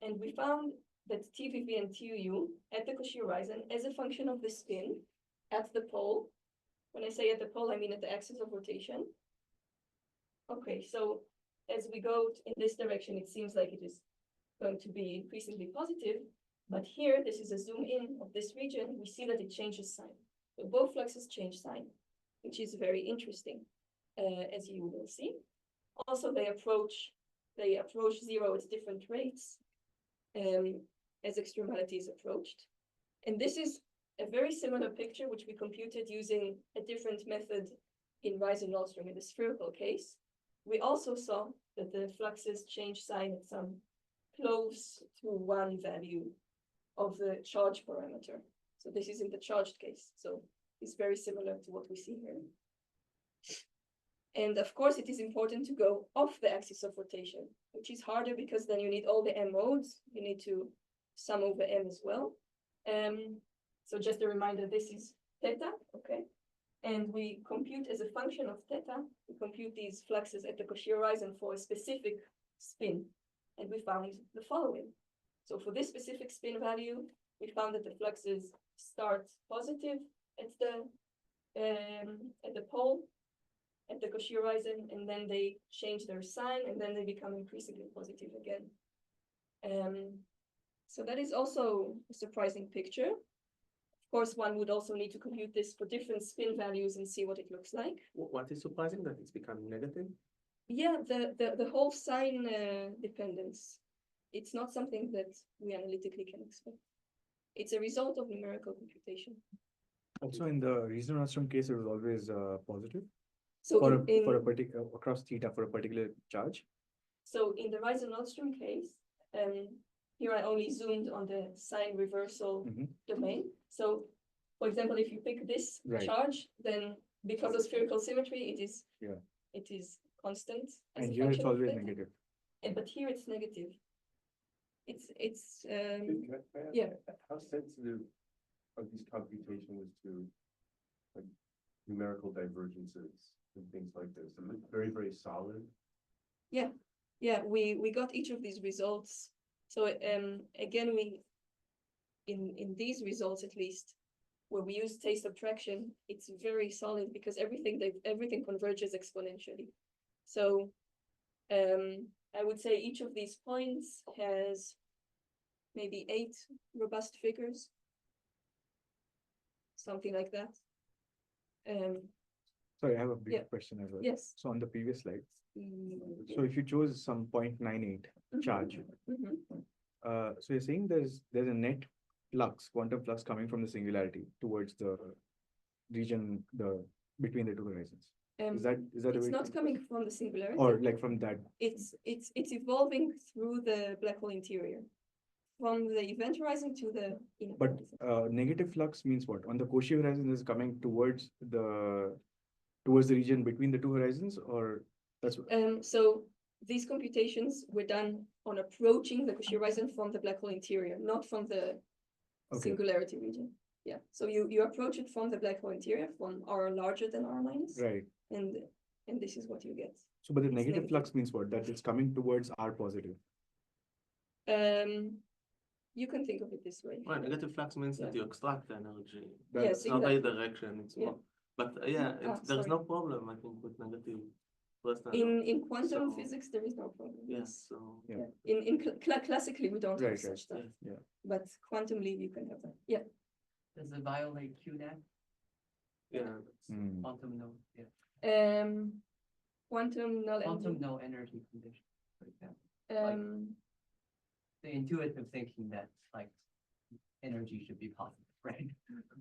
And we found that TVV and TUU at the Cauchy horizon as a function of the spin at the pole. When I say at the pole, I mean at the axis of rotation. Okay, so as we go in this direction, it seems like it is going to be increasingly positive. But here, this is a zoom in of this region. We see that it changes sign. So both fluxes change sign, which is very interesting, as you will see. Also, they approach 0 at different rates as extremality is approached. And this is a very similar picture, which we computed using a different method in Reisen-Nordstrom in the spherical case. We also saw that the fluxes change sign at some close to 1 value of the charge parameter. So this is in the charged case. So it's very similar to what we see here. And of course, it is important to go off the axis of rotation, which is harder because then you need all the m modes. You need to sum over m as well. So just a reminder, this is theta, okay? And we compute as a function of theta, we compute these fluxes at the Cauchy horizon for a specific spin. And we found the following. So for this specific spin value, we found that the fluxes start positive at the pole, at the Cauchy horizon, and then they change their sign, and then they become increasingly positive again. So that is also a surprising picture. Of course, one would also need to compute this for different spin values and see what it looks like. What is surprising that it's becoming negative? Yeah, the whole sign dependence. It's not something that we analytically can expect. It's a result of numerical computation. Also, in the Reisen-Nordstrom case, it was always positive So for a particular across theta for a particular charge. So in the Reisen-Nordstrom case, here I only zoomed on the sign reversal domain. So, for example, if you pick this charge, then because of spherical symmetry, it is constant. as And a here it's function of always theta. negative. But here it's negative. It's Yeah. How sensitive are these computations to like numerical divergences and things like this? Are they very, very solid? Yeah, we got each of these results. So again, in these results at least, where we use taste subtraction, it's very solid because everything converges exponentially. So I would say each of these points has maybe 8 robust figures, something like that. Sorry, I have a big Yeah. question as well. Yes. So on the previous slide, Mm, so if you chose some 0.98 mhm, charge, mhm. so you're saying there's a net flux, quantum flux coming from the singularity towards the region, between the two horizons. Is that the It's way? not coming from the singularity. Or like from that, It's evolving through the black hole interior, from the event horizon to the inner but horizon. negative flux means what? On the Cauchy horizon is coming towards the region between the two horizons, or that's what? So these computations were done on approaching the Cauchy horizon from the black hole interior, not from the Okay. singularity region. Yeah, so you approach it from the black hole interior, from R larger than R minus, Right. and this is what you get. So, but the It's negative negative. flux means what? That it's coming towards R positive. You can think of it this way. Well, negative flux means that Yeah. you extract the energy. That- Yes, It's not a exactly. direction, it's Yeah. more, but yeah, there's sorry. no problem, I think, with negative. In quantum So- physics, there is no problem. Yes, so. Yeah. In classically, we don't have Right, such right. stuff, Yeah. but quantumly, you can have that. Yeah. Does it violate QNAP, Yeah. Hmm. quantum no, yeah, Quantum null quantum energy. no energy condition, for example? Um, The intuitive thinking that like energy should be positive, right?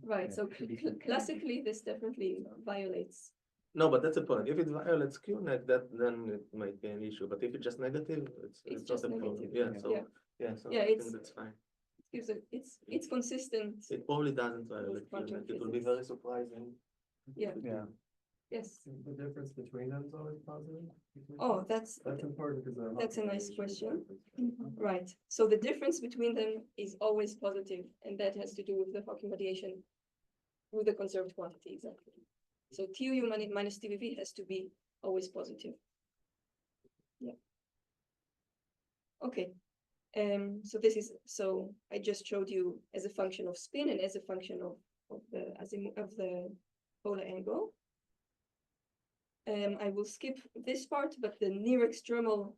right, Yeah, so should be classically, this definitely violates. No, but that's the point. If it violates QNet, then it might be an issue, but if it's just negative, it's It's not just a problem. negative, Yeah, yeah. so, Yeah. yeah, so Yeah, I it's- think that's fine. It's consistent. It probably doesn't violate quantum QNet. It will be physics. very surprising. Yeah. Yeah. Yes. The difference between them is always positive? Oh, that's important because. That's a nice question. Right. So the difference between them is always positive, and that has to do with the Hawking radiation through the conserved quantity, exactly. So TU minus TVV has to be always positive. Yeah. Okay. So this is, so I just showed you as a function of spin and as a function of the polar angle. I will skip this part, but the near extremal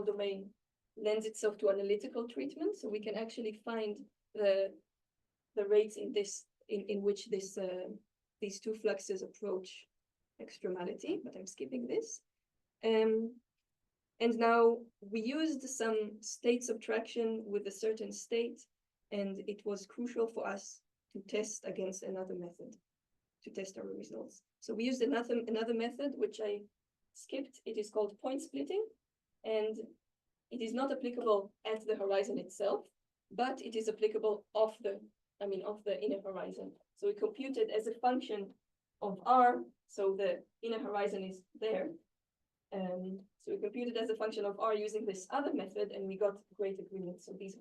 domain lends itself to analytical treatment, so we can actually find the rates in which these two fluxes approach extremality, but I'm skipping this. And now we used some state subtraction with a certain state, and it was crucial for us to test against another method to test our results. So we used another method, which I skipped. It is called point splitting, and it is not applicable at the horizon itself, but it is applicable off the inner horizon. So we computed as a function of R, so the inner horizon is there. So we computed as a function of R using this other method, and we got great agreement. So these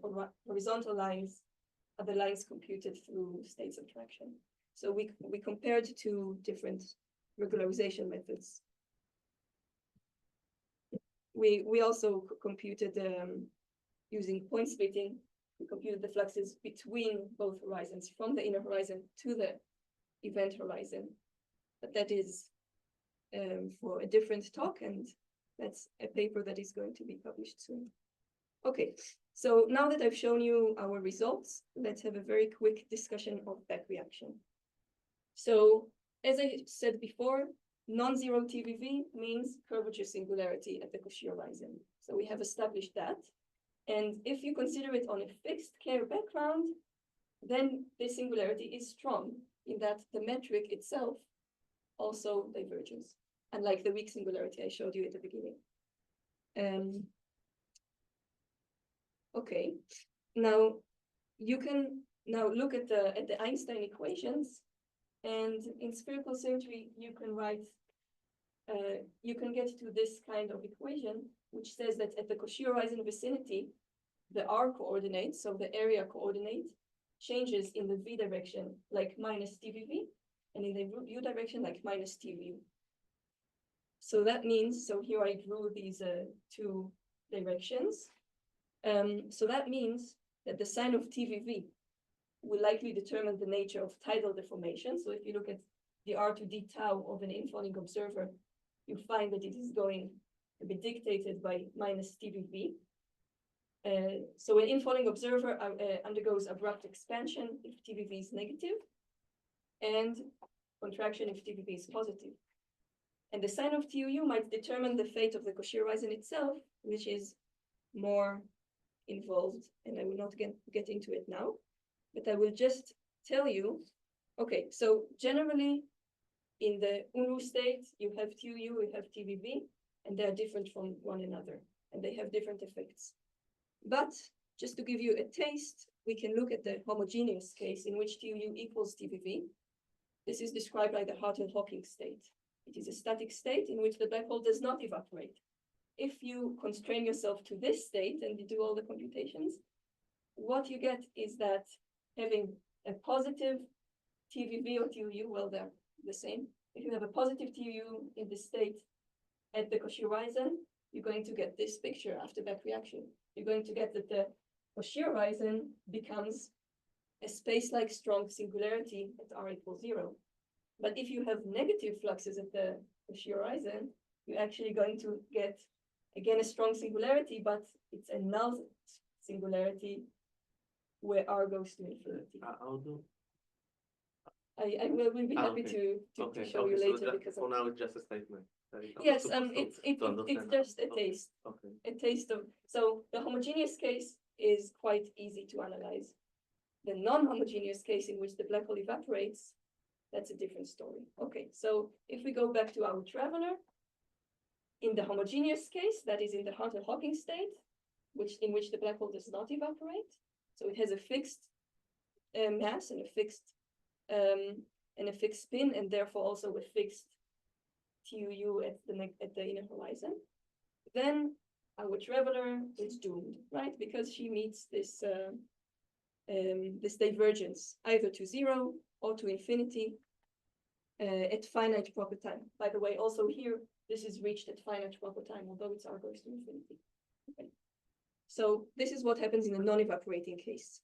horizontal lines are the lines computed through state subtraction. So we compared two different regularization methods. We also computed using point splitting. We computed the fluxes between both horizons, from the inner horizon to the event horizon. But that is for a different talk, and that's a paper that is going to be published soon. Okay, so now that I've shown you our results, let's have a very quick discussion of back reaction. So, as I said before, non-zero TVV means curvature singularity at the Cauchy horizon. So we have established that. And if you consider it on a fixed Kerr background, then this singularity is strong in that the metric itself also diverges, unlike the weak singularity I showed you at the beginning. Okay, now you can now look at the Einstein equations, and in spherical symmetry you can write, you can get to this kind of equation, which says that at the Cauchy horizon vicinity, the R coordinate, so the area coordinate, changes in the V direction like minus TVV, and in the U direction like minus TVU. So that means, so here I drew these two directions. So that means that the sign of TVV will likely determine the nature of tidal deformation. So if you look at the R to D tau of an infalling observer, you find that it is going to be dictated by minus TVV. So an infalling observer undergoes abrupt expansion if TVV is negative. And contraction if TVB is positive. And the sign of TUU might determine the fate of the Cauchy horizon itself, which is more involved, and I will not get into it now, but I will just tell you, okay, so generally in the Unruh state, you have TUU, you have TVB, and they are different from one another, and they have different effects. But just to give you a taste, we can look at the homogeneous case in which TUU equals TVB. This is described by the Hartle-Hawking state. It is a static state in which the black hole does not evaporate. If you constrain yourself to this state and you do all the computations, what you get is that having a positive TVB or TUU, well, they're the same. If you have a positive TUU in this state at the Cauchy horizon, you're going to get this picture after back reaction. You're going to get that the Cauchy horizon becomes a space-like strong singularity at r equals 0. But if you have negative fluxes at the Cauchy horizon, you're actually going to get, again, a strong singularity, but it's a null singularity where r goes to infinity. I will be happy to show you later so because for now it's just a statement. That is not yes, supposed it's to understand just a that. Okay, taste. Okay. A taste of, so the homogeneous case is quite easy to analyze. The non-homogeneous case in which the black hole evaporates, that's a different story. Okay, so if we go back to our traveler, in the homogeneous case, that is in the Hartle-Hawking state, in which the black hole does not evaporate. So it has a fixed mass and a fixed spin, and therefore also a fixed TUU at the inner horizon. Then our traveler is doomed, right? Because she meets this this divergence either to 0 or to infinity at finite proper time. By the way, also here, this is reached at finite proper time, although its r goes to infinity. Okay. So this is what happens in a non-evaporating case.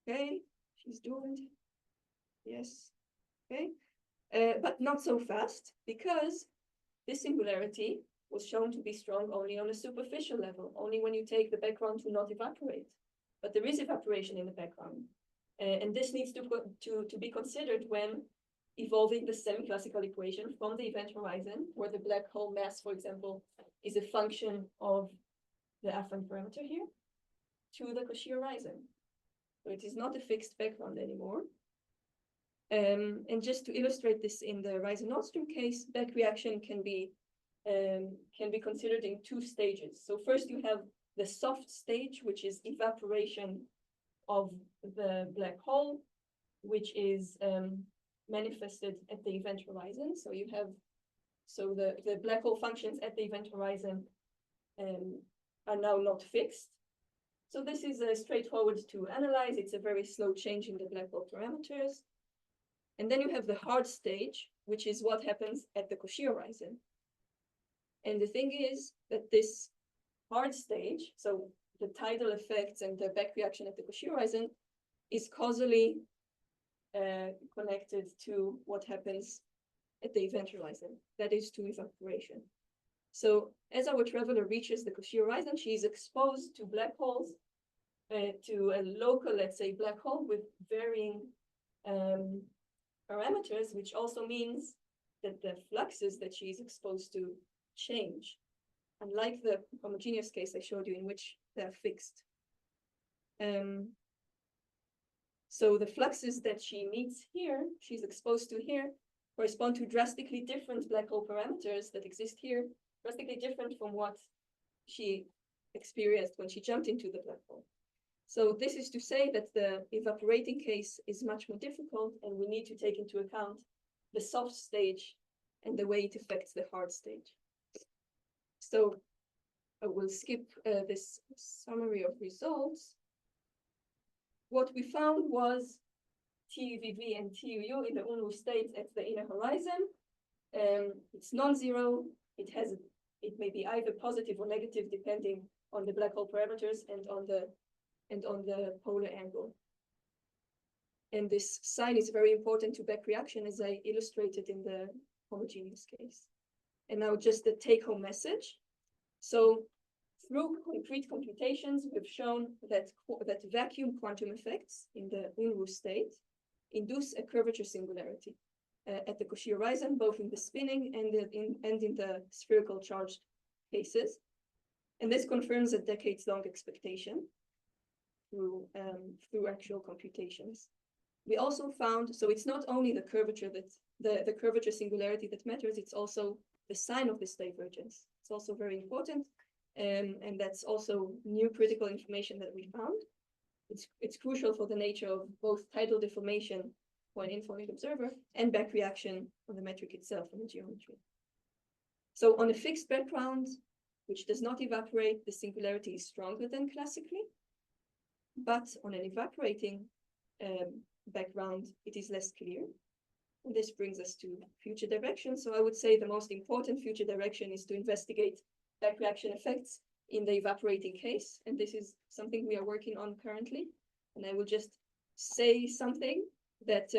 Okay, she's doomed. Yes. Okay. But not so fast, because this singularity was shown to be strong only on a superficial level, only when you take the background to not evaporate. But there is evaporation in the background. And this needs to be considered when evolving the semi-classical equation from the event horizon, where the black hole mass, for example, is a function of the affine parameter here, to the Cauchy horizon. So it is not a fixed background anymore. And just to illustrate this in the Rising-Nordstrom case, back reaction can be considered in 2 stages. So first you have the soft stage, which is evaporation of the black hole, which is manifested at the event horizon. So you have, the black hole functions at the event horizon are now not fixed. So this is straightforward to analyze. It's a very slow change in the black hole parameters. And then you have the hard stage, which is what happens at the Cauchy horizon. And the thing is that this hard stage, so the tidal effects and the back reaction at the Cauchy horizon, is causally connected to what happens at the event horizon, that is to evaporation. So as our traveler reaches the Cauchy horizon, she is exposed to black holes, to a local, let's say, black hole with varying parameters, which also means that the fluxes that she is exposed to change, unlike the homogeneous case I showed you in which they're fixed. So the fluxes that she meets here, she's exposed to here, correspond to drastically different black hole parameters that exist here, drastically different from what she experienced when she jumped into the black hole. So this is to say that the evaporating case is much more difficult, and we need to take into account the soft stage and the way it affects the hard stage. So I will skip this summary of results. What we found was TVB and TUU in the Unruh state at the inner horizon. It's non-zero. It may be either positive or negative depending on the black hole parameters and on the polar angle. And this sign is very important to back reaction, as I illustrated in the homogeneous case. And now just the take-home message. So through concrete computations, we've shown that vacuum quantum effects in the Unruh state induce a curvature singularity. at the Cauchy horizon, both in the spinning and in the spherical charged cases. And this confirms a decades-long expectation through actual computations. We also found, so it's not only the curvature the curvature singularity that matters, it's also the sign of this divergence. It's also very important. And that's also new critical information that we found. It's crucial for the nature of both tidal deformation for an infrared observer and back reaction on the metric itself in the geometry. So on a fixed background, which does not evaporate, the singularity is stronger than classically. But on an evaporating background, it is less clear. And this brings us to future direction. So I would say the most important future direction is to investigate back reaction effects in the evaporating case. And this is something we are working on currently. And I will just say something that,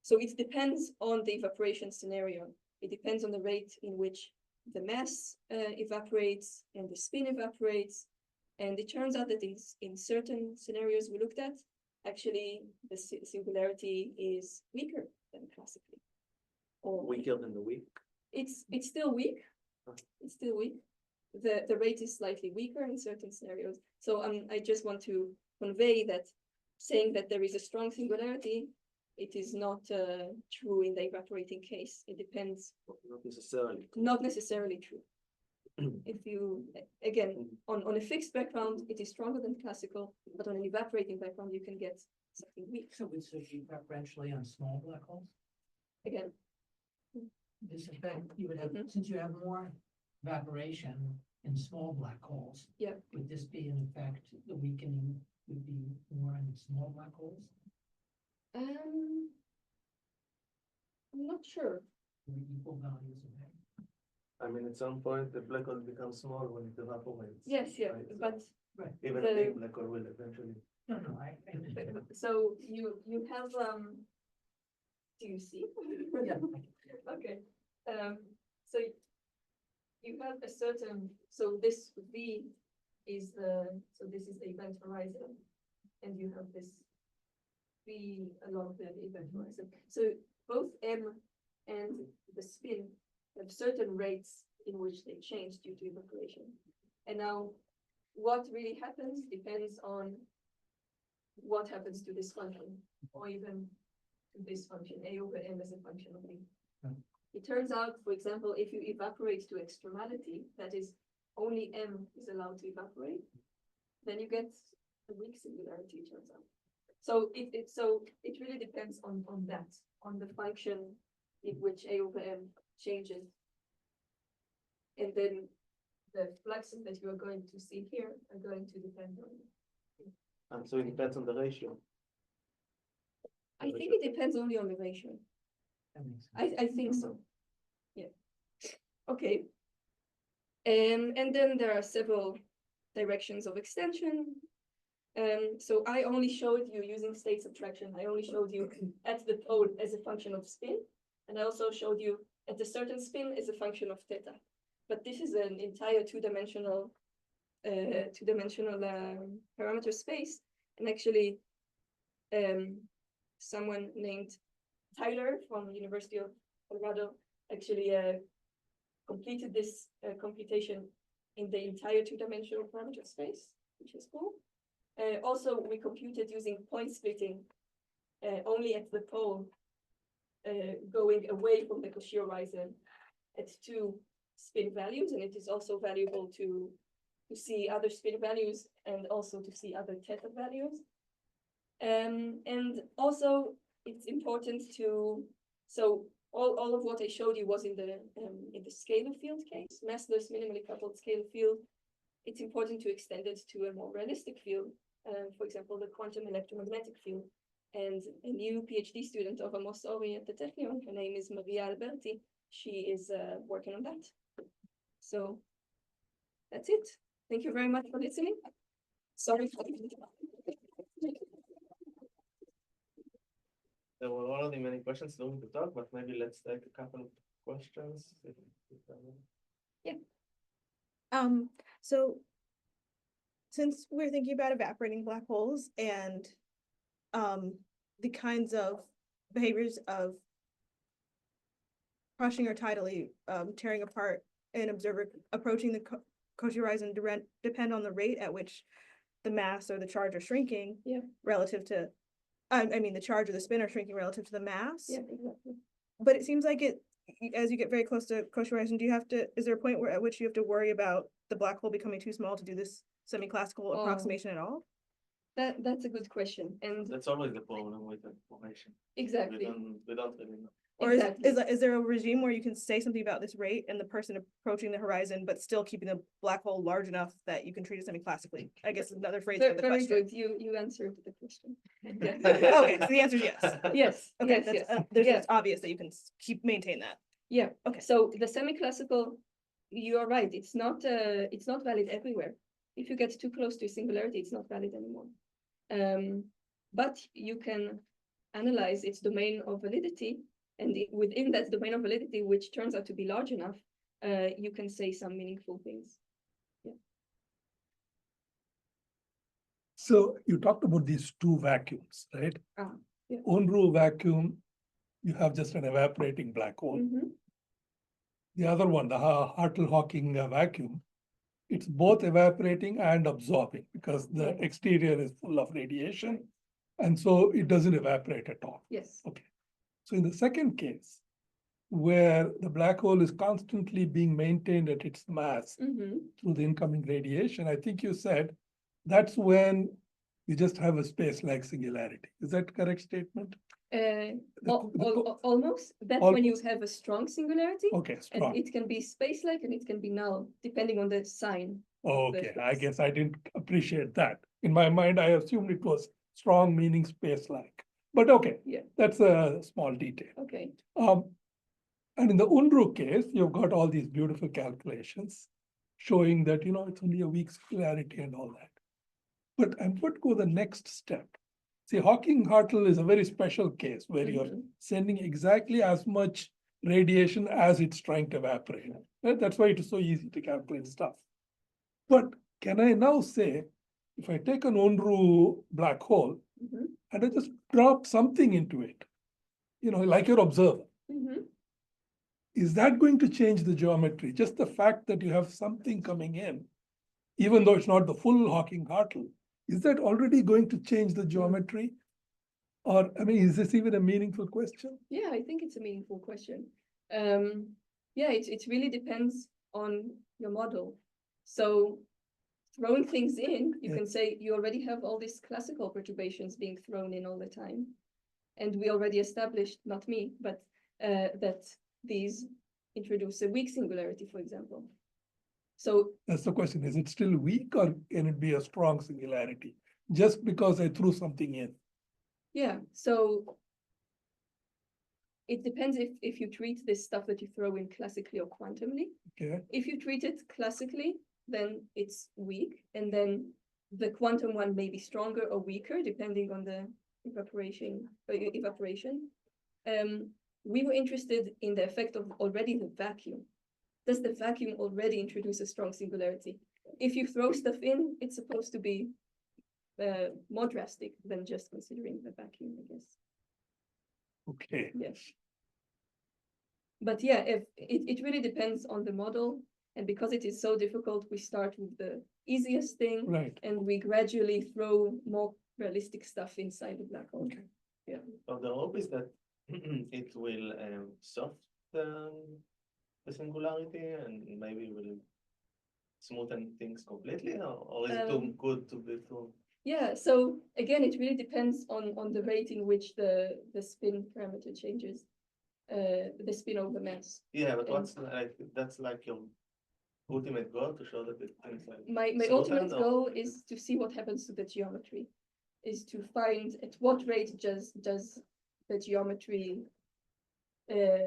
so it depends on the evaporation scenario. It depends on the rate in which the mass evaporates and the spin evaporates. And it turns out that in certain scenarios we looked at, actually the singularity is weaker than classically. Or Weaker than the weak. it's still weak. It's still weak. The rate is slightly weaker in certain scenarios. So I just want to convey that saying that there is a strong singularity, it is not true in the evaporating case. It depends. Not necessarily. Not necessarily true. If you, again, on a fixed background, it is stronger than classical, but on an evaporating background, you can get something weak. So it's preferentially on small black holes? Again, This effect, you would have, Mhm. since you have more evaporation in small black holes. Yeah. Would this be in effect, the weakening would be more in small black holes? I'm not sure. Or equal values of that? I mean, at some point, the black hole becomes small when it evaporates. Yes, yeah, right? So but even the- a big black hole will eventually. No, I understand. so you have do you see? Yeah. Okay. So you have a certain, so this V is so this is the event horizon, and you have this V along the event horizon. So both M and the spin have certain rates in which they change due to evaporation. And now what really happens depends on what happens to this function, or even to this function, A over M as a function of V. It turns out, for example, if you evaporate to extremality, that is only M is allowed to evaporate, then you get a weak singularity, it turns out. So it really depends on that, on the function in which A over M changes. And then the fluxes that you are going to see here are going to depend on. And so it depends on the ratio. I think it depends only on the ratio. That makes sense. I think so. Yeah. Okay. And then there are several directions of extension. So I only showed you using state subtraction. I only showed you at the pole as a function of spin. And I also showed you at a certain spin as a function of theta. But this is an entire two-dimensional parameter space. And actually, someone named Tyler from University of Colorado actually completed this computation in the entire two-dimensional parameter space, which is cool. Also, we computed using point splitting only at the pole, going away from the Cauchy horizon at 2 spin values, and it is also valuable to see other spin values and also to see other theta values. And also it's important to, so all of what I showed you was in the scalar field case, massless minimally coupled scalar field. It's important to extend it to a more realistic field, for example, the quantum electromagnetic field. And a new PhD student of Amos Ori at the Technion, her name is Maria Alberti, she is working on that. So that's it. Thank you very much for listening. Sorry for There were already many questions, don't need to talk, but maybe let's take a couple of questions. So since we're thinking about evaporating black holes and the kinds of behaviors of crushing or tidally tearing apart an observer approaching the Cauchy horizon depend on the rate at which the mass or the charge are shrinking Yeah. relative to, I mean, the charge or the spin are shrinking relative to the mass. Yeah, exactly. But it seems like as you get very close to Cauchy horizon, is there a point at which you have to worry about the black hole becoming too small to do this semi-classical approximation at all? That's a good question, and That's always the problem with the formation. exactly. We don't really know. Or Exactly. is there a regime where you can say something about this rate and the person approaching the horizon, but still keeping the black hole large enough that you can treat it semi-classically? I guess is another phrase for the Very question. good, you answered the question. Yeah. Okay, so the answer is yes. Yes, Okay, yes, that's, yes. it's obvious that you can maintain that. Yeah, Okay. so the semi-classical, you are right, it's not valid everywhere. If you get too close to a singularity, it's not valid anymore. But you can analyze its domain of validity, and within that domain of validity, which turns out to be large enough, you can say some meaningful things. So you talked about these two vacuums, right? Yeah. Unruh vacuum, you have just an evaporating black hole. Mhm. The other one, the Hartle-Hawking vacuum, it's both evaporating and absorbing because the Right. exterior is full of radiation. And so it doesn't evaporate at all. Yes. Okay. So in the second case, where the black hole is constantly being maintained at its mass Mhm. through the incoming radiation, I think you said that's when you just have a space-like singularity. Is that correct statement? Almost. That's when you Almost. have a strong singularity. Okay, And strong. it can be space-like and it can be null, depending on the sign. of the Okay, I flux. guess I didn't appreciate that. In my mind, I assumed it was strong meaning space-like. But okay, Yeah. that's a small detail. Okay. And in the Unruh case, you've got all these beautiful calculations showing that, it's only a weak singularity and all that. But I'm going to go the next step. See, Hawking-Hartle is a very special case where you're Mhm. sending exactly as much radiation as it's trying to evaporate. Right? That's why it is so easy to calculate stuff. But can I now say, if I take an Unruh black hole Mhm. and I just drop something into it, like your observer, Mhm. is that going to change the geometry? Just the fact that you have something coming in, even though it's not the full Hawking-Hartle, is that already going to change the geometry? Or, is this even a meaningful question? Yeah, I think it's a meaningful question. Yeah, it really depends on your model. So throwing things in, you Yeah. can say you already have all these classical perturbations being thrown in all the time. And we already established, not me, but that these introduce a weak singularity, for example. So That's the question. Is it still weak or can it be a strong singularity? Just because I threw something in. yeah, so it depends if you treat this stuff that you throw in classically or quantumly. Okay. If you treat it classically, then it's weak, and then the quantum one may be stronger or weaker depending on the evaporation. We were interested in the effect of already the vacuum. Does the vacuum already introduce a strong singularity? If you throw stuff in, it's supposed to be more drastic than just considering the vacuum, I guess. Okay. Yes. But yeah, if it really depends on the model. And because it is so difficult, we start with the easiest thing. Right. And we gradually throw more realistic stuff inside the black hole. Okay. Yeah. So the hope is that it will soften the singularity and maybe will smoothen things completely, or is it too good to be true? Yeah, so again, it really depends on the rate in which the spin parameter changes, the spin over mass. Yeah, but that's like your ultimate goal, to show that things like My ultimate goal is to see what happens to the geometry, is to find at what rate does the geometry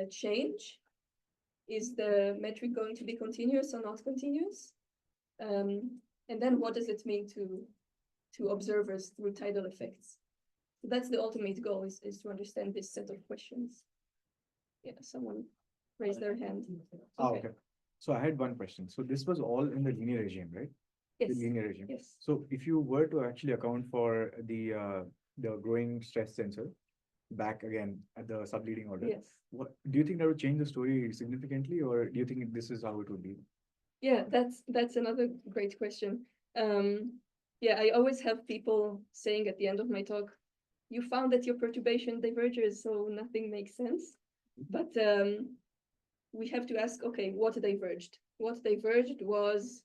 change. Is the metric going to be continuous or not continuous? And then what does it mean to observers through tidal effects? So that's the ultimate goal, is to understand this set of questions. Yeah, someone raised their hand. Okay. So I had one question. So this was all in the linear regime, right? Yes. The linear regime. Yes. So if you were to actually account for the growing stress tensor, back again at the subleading order. Yes. What, do you think that would change the story significantly, or do you think this is how it would be? Yeah, that's another great question. Yeah, I always have people saying at the end of my talk, you found that your perturbation diverges, so nothing makes sense. But we have to ask, okay, what diverged? What diverged was,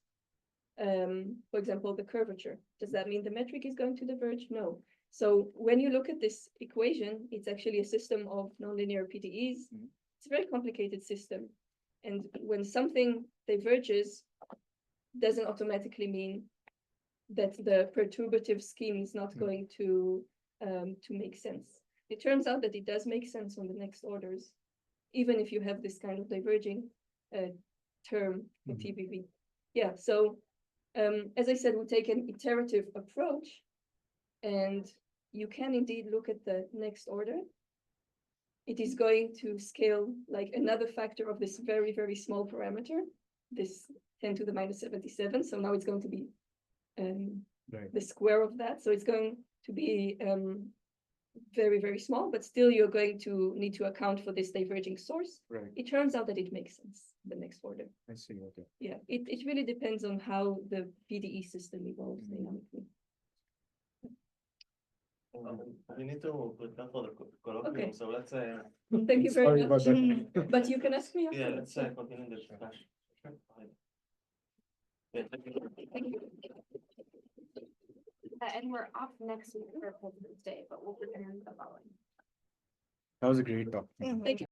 for example, the curvature. Does that mean the metric is going to diverge? No. So when you look at this equation, it's actually a system of nonlinear PDEs. It's a very complicated system. And when something diverges, doesn't automatically mean that the perturbative scheme is not going to make sense. It turns out that it does make sense on the next orders, even if you have this kind of diverging term for TBV. Yeah, so as I said, we take an iterative approach, and you can indeed look at the next order. It is going to scale like another factor of this very, very small parameter, this 10 to the minus 77. So now it's going to be the square of that. So it's going to be very, very small, but still you're going to need to account for this diverging source. Right. It turns out that it makes sense, the next order. I see, okay. Yeah, it really depends on how the PDE system evolves dynamically. We need to prepare for the colloquium, Okay. so let's say, Thank you Sorry very about much. that. But you can ask me yeah, afterwards. let's continue the discussion. Sure. Yeah, thank you. Thank you. And we're off next week for President's Day, but we'll be here the following. That was a great talk. Mhm. Thank you.